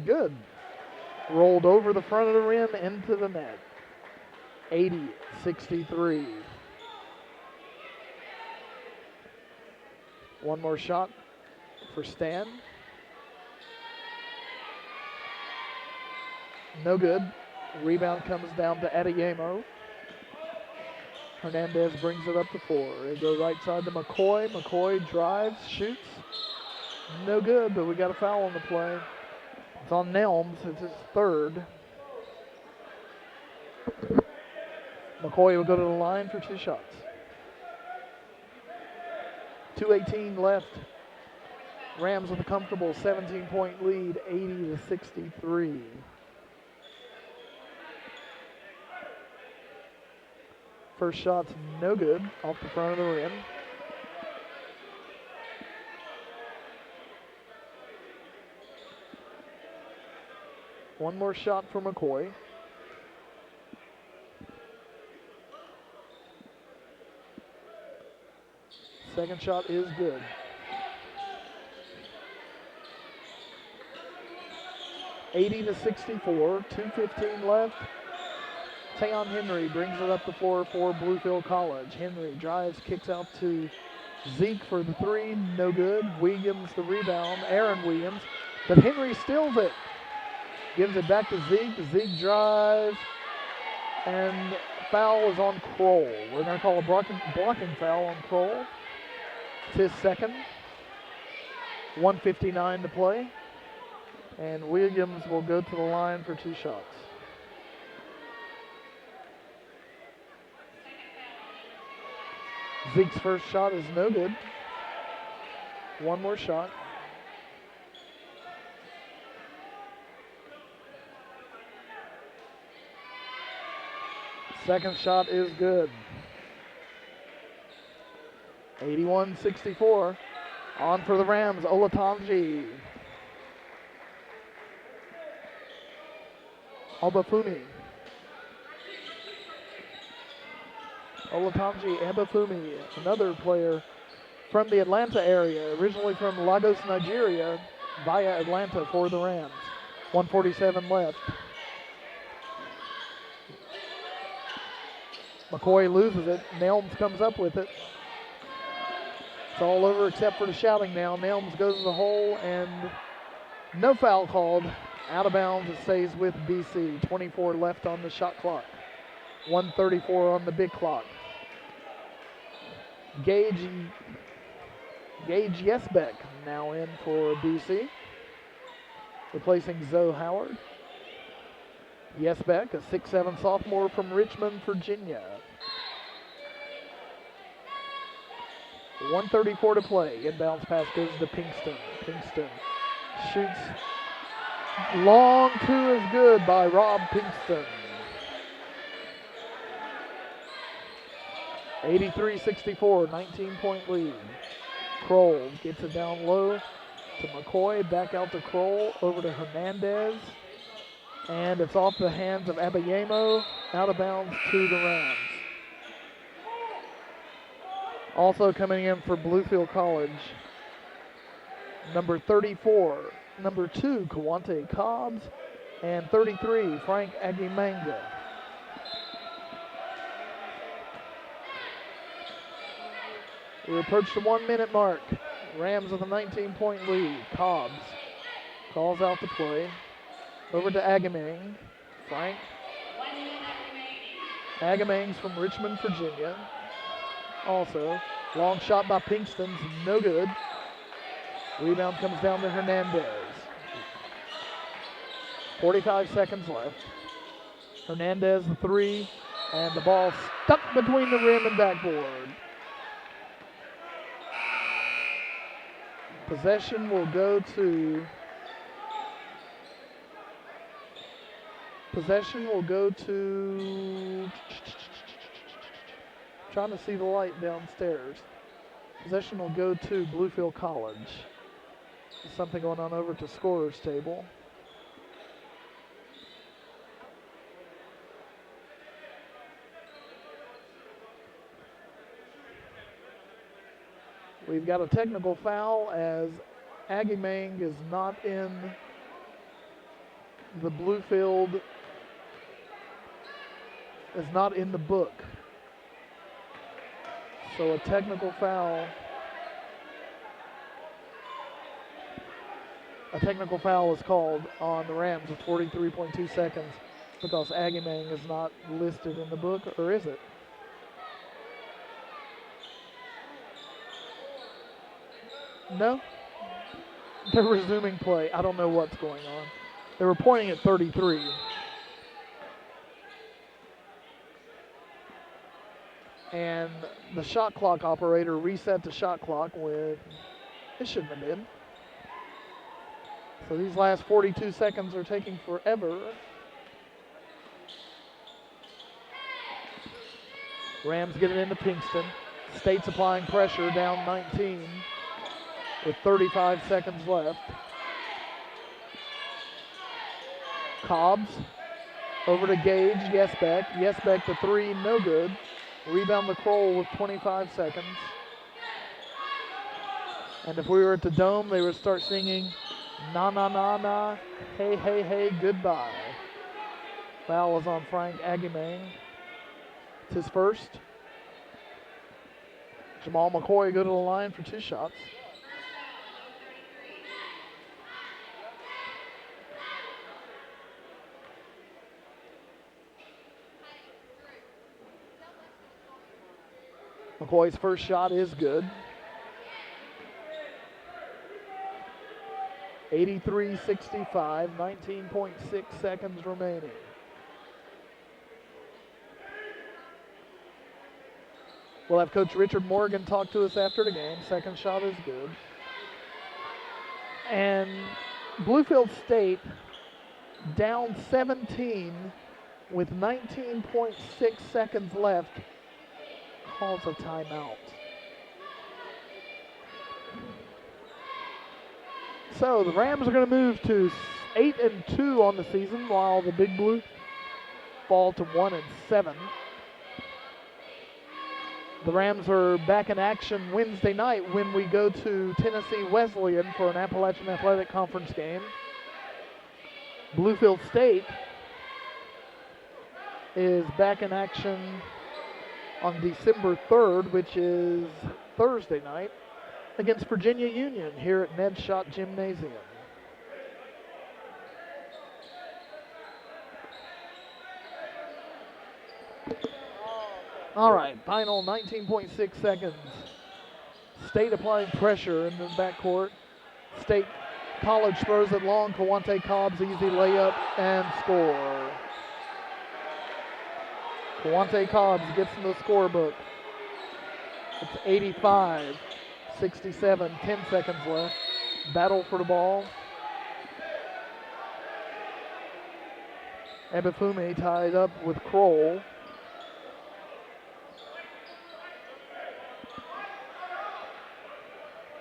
good. Rolled over the front of the rim into the net. 80-63. One more shot for Stan. No good. Rebound comes down to Adeyemo. Hernandez brings it up to 4. They go right side to McCoy. McCoy drives, shoots. No good, but we got a foul on the play. It's on Nelms. It's his 3rd. McCoy will go to the line for 2 shots. 2:18 left. Rams with a comfortable 17-point lead, 80-63. First shot's no good, off the front of the rim. One more shot for McCoy. Second shot is good. (80-64), 2:15 left. Tayon Henry brings it up the floor for Bluefield College. Henry drives, kicks out to Zeke for the 3, no good. Williams the rebound, Aaron Williams, but Henry steals it. Gives it back to Zeke. Zeke drives, and foul is on Kroll. We're going to call a blocking foul on Kroll. It's his 2nd. 1:59 to play. And Williams will go to the line for 2 shots. Zeke's first shot is no good. One more shot. Second shot is good. 81-64. On for the Rams, Olatunji. Obafumi. Olatunji Obafumi, another player from the Atlanta area, originally from Lagos, Nigeria, via Atlanta for the Rams. 1:47 left. McCoy loses it. Nelms comes up with it. It's all over except for the shouting now. Nelms goes to the hole and no foul called. Out of bounds. It stays with BC. 24 left on the shot clock. 1:34 on the big clock. Gage Yesbeck now in for BC, replacing Zoe Howard. Yesbeck, a 6'7" sophomore from Richmond, Virginia. 1:34 to play. Inbounds pass goes to Pinkston. Pinkston shoots. Long two is good by Rob Pinkston. 83-64, 19-point lead. Kroll gets it down low to McCoy, back out to Kroll, over to Hernandez. And it's off the hands of Abayemo, out of bounds to the Rams. Also coming in for Bluefield College, number 34, number 2, Kawante Cobbs, and 33, Frank Agimanga. We approach the 1 minute mark. Rams with a 19-point lead. Cobbs calls out the play. Over to Agamang. Frank. Agamang's from Richmond, Virginia. Also, long shot by Pinkston, no good. Rebound comes down to Hernandez. 45 seconds left. Hernandez the three, and the ball stuck between the rim and backboard. Possession will go to trying to see the light downstairs. Possession will go to Bluefield College. There's something going on over to scorer's table. We've got a technical foul as Agimang is not in the Bluefield, is not in the book. So a technical foul. A technical foul is called on the Rams with 43.2 seconds because Agimang is not listed in the book, or is it? No? They're resuming play. I don't know what's going on. They were pointing at 33. And the shot clock operator reset the shot clock with, it shouldn't have been. So these last 42 seconds are taking forever. Rams get it into Pinkston. State's applying pressure, down 19 with 35 seconds left. Cobbs over to Gage, Yesbeck. Yesbeck the three, no good. Rebound the Kroll with 25 seconds. And if we were at the Dome, they would start singing, na na na na, hey hey hey, goodbye. Foul is on Frank Agimang. It's his first. Jamal McCoy go to the line for 2 shots. McCoy's first shot is good. 83-65, 19.6 seconds remaining. We'll have Coach Richard Morgan talk to us after the game. Second shot is good. And Bluefield State down 17 with 19.6 seconds left. Calls a timeout. So the Rams are going to move to 8-2 on the season, while the Big Blue fall to 1-7. The Rams are back in action Wednesday night when we go to Tennessee Wesleyan for an Appalachian Athletic Conference game. Bluefield State is back in action on December 3rd, which is Thursday night, against Virginia Union here at Ned Schott Gymnasium. All right, final 19.6 seconds. State applying pressure in the backcourt. State College throws it long. Kawante Cobb's easy layup and score. Kawante Cobbs gets in the scorebook. It's 85-67, 10 seconds left. Battle for the ball. Ebifume tied up with Kroll.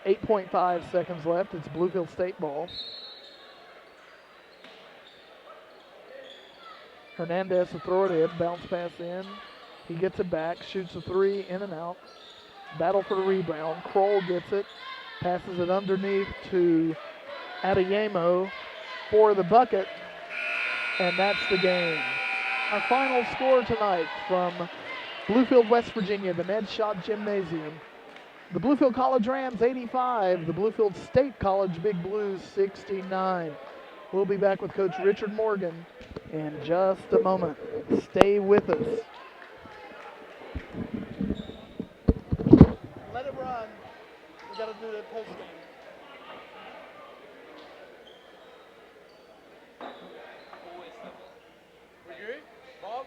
.5 seconds left. It's Bluefield State ball. Hernandez to throw it in. Bounce pass in. He gets it back. Shoots a three. In and out. Battle for the rebound. Kroll gets it. Passes it underneath to Adeyemo for the bucket. And that's the game. Our final score tonight from Bluefield, West Virginia, the Ned Schott Gymnasium. The Bluefield College Rams 85, the Bluefield State College Big Blues 69. We'll be back with Coach Richard Morgan in just a moment. Stay with us. Let it run. We got to do the post game. We good? Bob?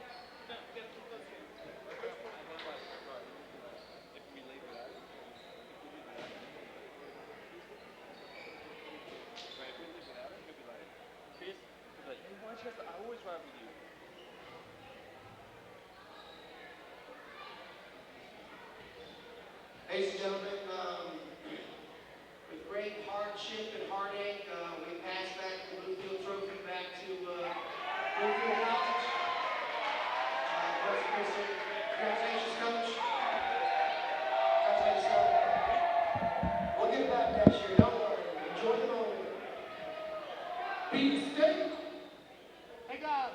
I always ride with you. Ladies and gentlemen, with great hardship and heartache, we pass back the Bluefield Trophy back to Bluefield College. Congratulations, Coach. We'll get it back next year. Don't worry. Enjoy the moment. Beat the state. Hey, guys.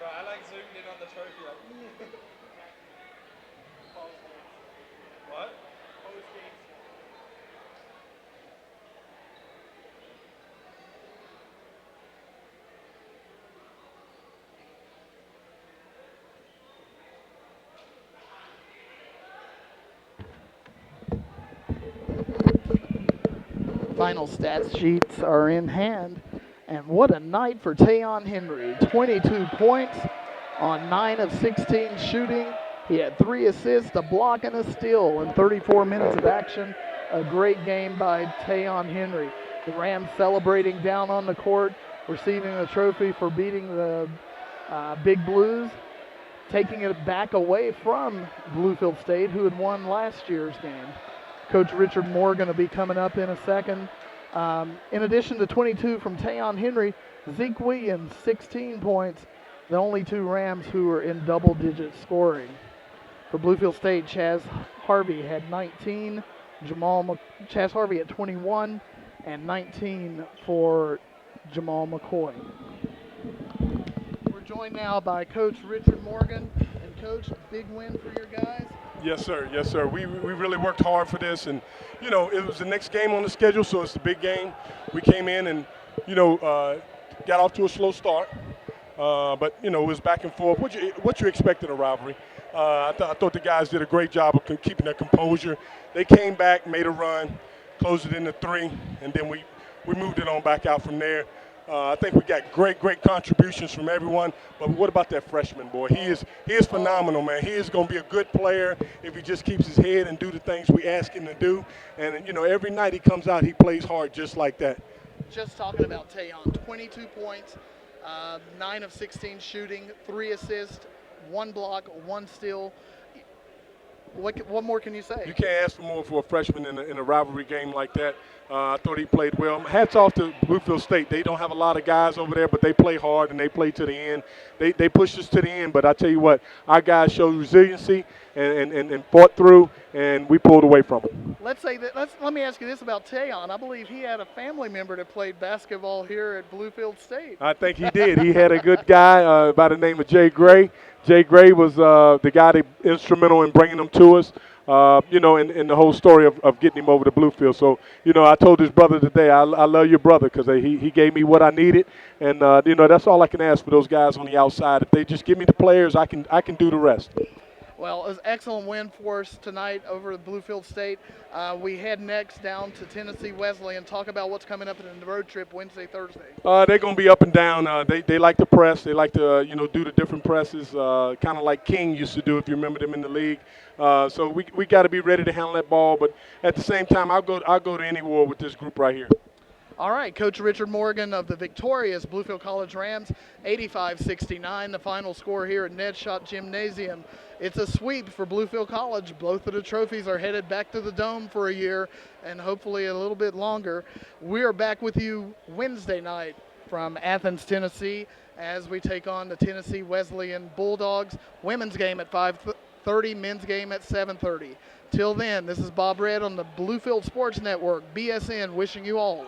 I like zooming in on the trophy. Like, what? Final stats sheets are in hand. And what a night for Tayon Henry. 22 points on 9 of 16 shooting. He had 3 assists, a block, and a steal in 34 minutes of action. A great game by Tayon Henry. The Rams celebrating down on the court, receiving the trophy for beating the Big Blues, taking it back away from Bluefield State, who had won last year's game. Coach Richard Morgan will be coming up in a second. In addition to 22 from Tayon Henry, Zeke Williams, 16 points, the only 2 Rams who were in double-digit scoring. For Bluefield State, Chaz Harvey had 19, Chaz Harvey had 21, and 19 for Jamal McCoy. We're joined now by Coach Richard Morgan. And Coach, big win for your guys. Yes, sir. Yes, sir. We really worked hard for this, and you know it was the next game on the schedule, so it's the big game. We came in and got off to a slow start, but you know it was back and forth. What you expect in a rivalry? I thought the guys did a great job of keeping their composure. They came back, made a run, closed it into 3, and then we moved it on back out from there. I think we got great contributions from everyone. But what about that freshman boy? He is phenomenal, man. He is going to be a good player if he just keeps his head and do the things we ask him to do. And every night he comes out, he plays hard just like that. Just talking about Tayon, 22 points, 9 of 16 shooting, 3 assists, 1 block, 1 steal. What more can you say? You can't ask for more for a freshman in a rivalry game like that. I thought he played well. Hats off to Bluefield State. They don't have a lot of guys over there, but they play hard and they play to the end. They pushed us to the end, but I tell you what, our guys showed resiliency and fought through, and we pulled away from it. Let me ask you this about Tayon. I believe he had a family member that played basketball here at Bluefield State. I think he did. He had a good guy by the name of Jay Gray. Jay Gray was the guy that instrumental in bringing him to us. In the whole story of getting him over to Bluefield. So, I told his brother today, I love your brother because he gave me what I needed. And, that's all I can ask for those guys on the outside. If they just give me the players, I can do the rest. Well, it was an excellent win for us tonight over at Bluefield State. We head next down to Tennessee Wesley and talk about what's coming up in the road trip Wednesday, Thursday. They're going to be up and down. They like to press. They like to, do the different presses, kind of like King used to do if you remember them in the league. So we got to be ready to handle that ball. But at the same time, I'll go to any war with this group right here. All right, Coach Richard Morgan of the victorious Bluefield College Rams, 85-69, the final score here at Ned Schott Gymnasium. It's a sweep for Bluefield College. Both of the trophies are headed back to the Dome for a year and hopefully a little bit longer. We are back with you Wednesday night from Athens, Tennessee, as we take on the Tennessee Wesleyan Bulldogs. Women's game at 5:30, men's game at 7:30. Till then, this is Bob Red on the Bluefield Sports Network, BSN, wishing you all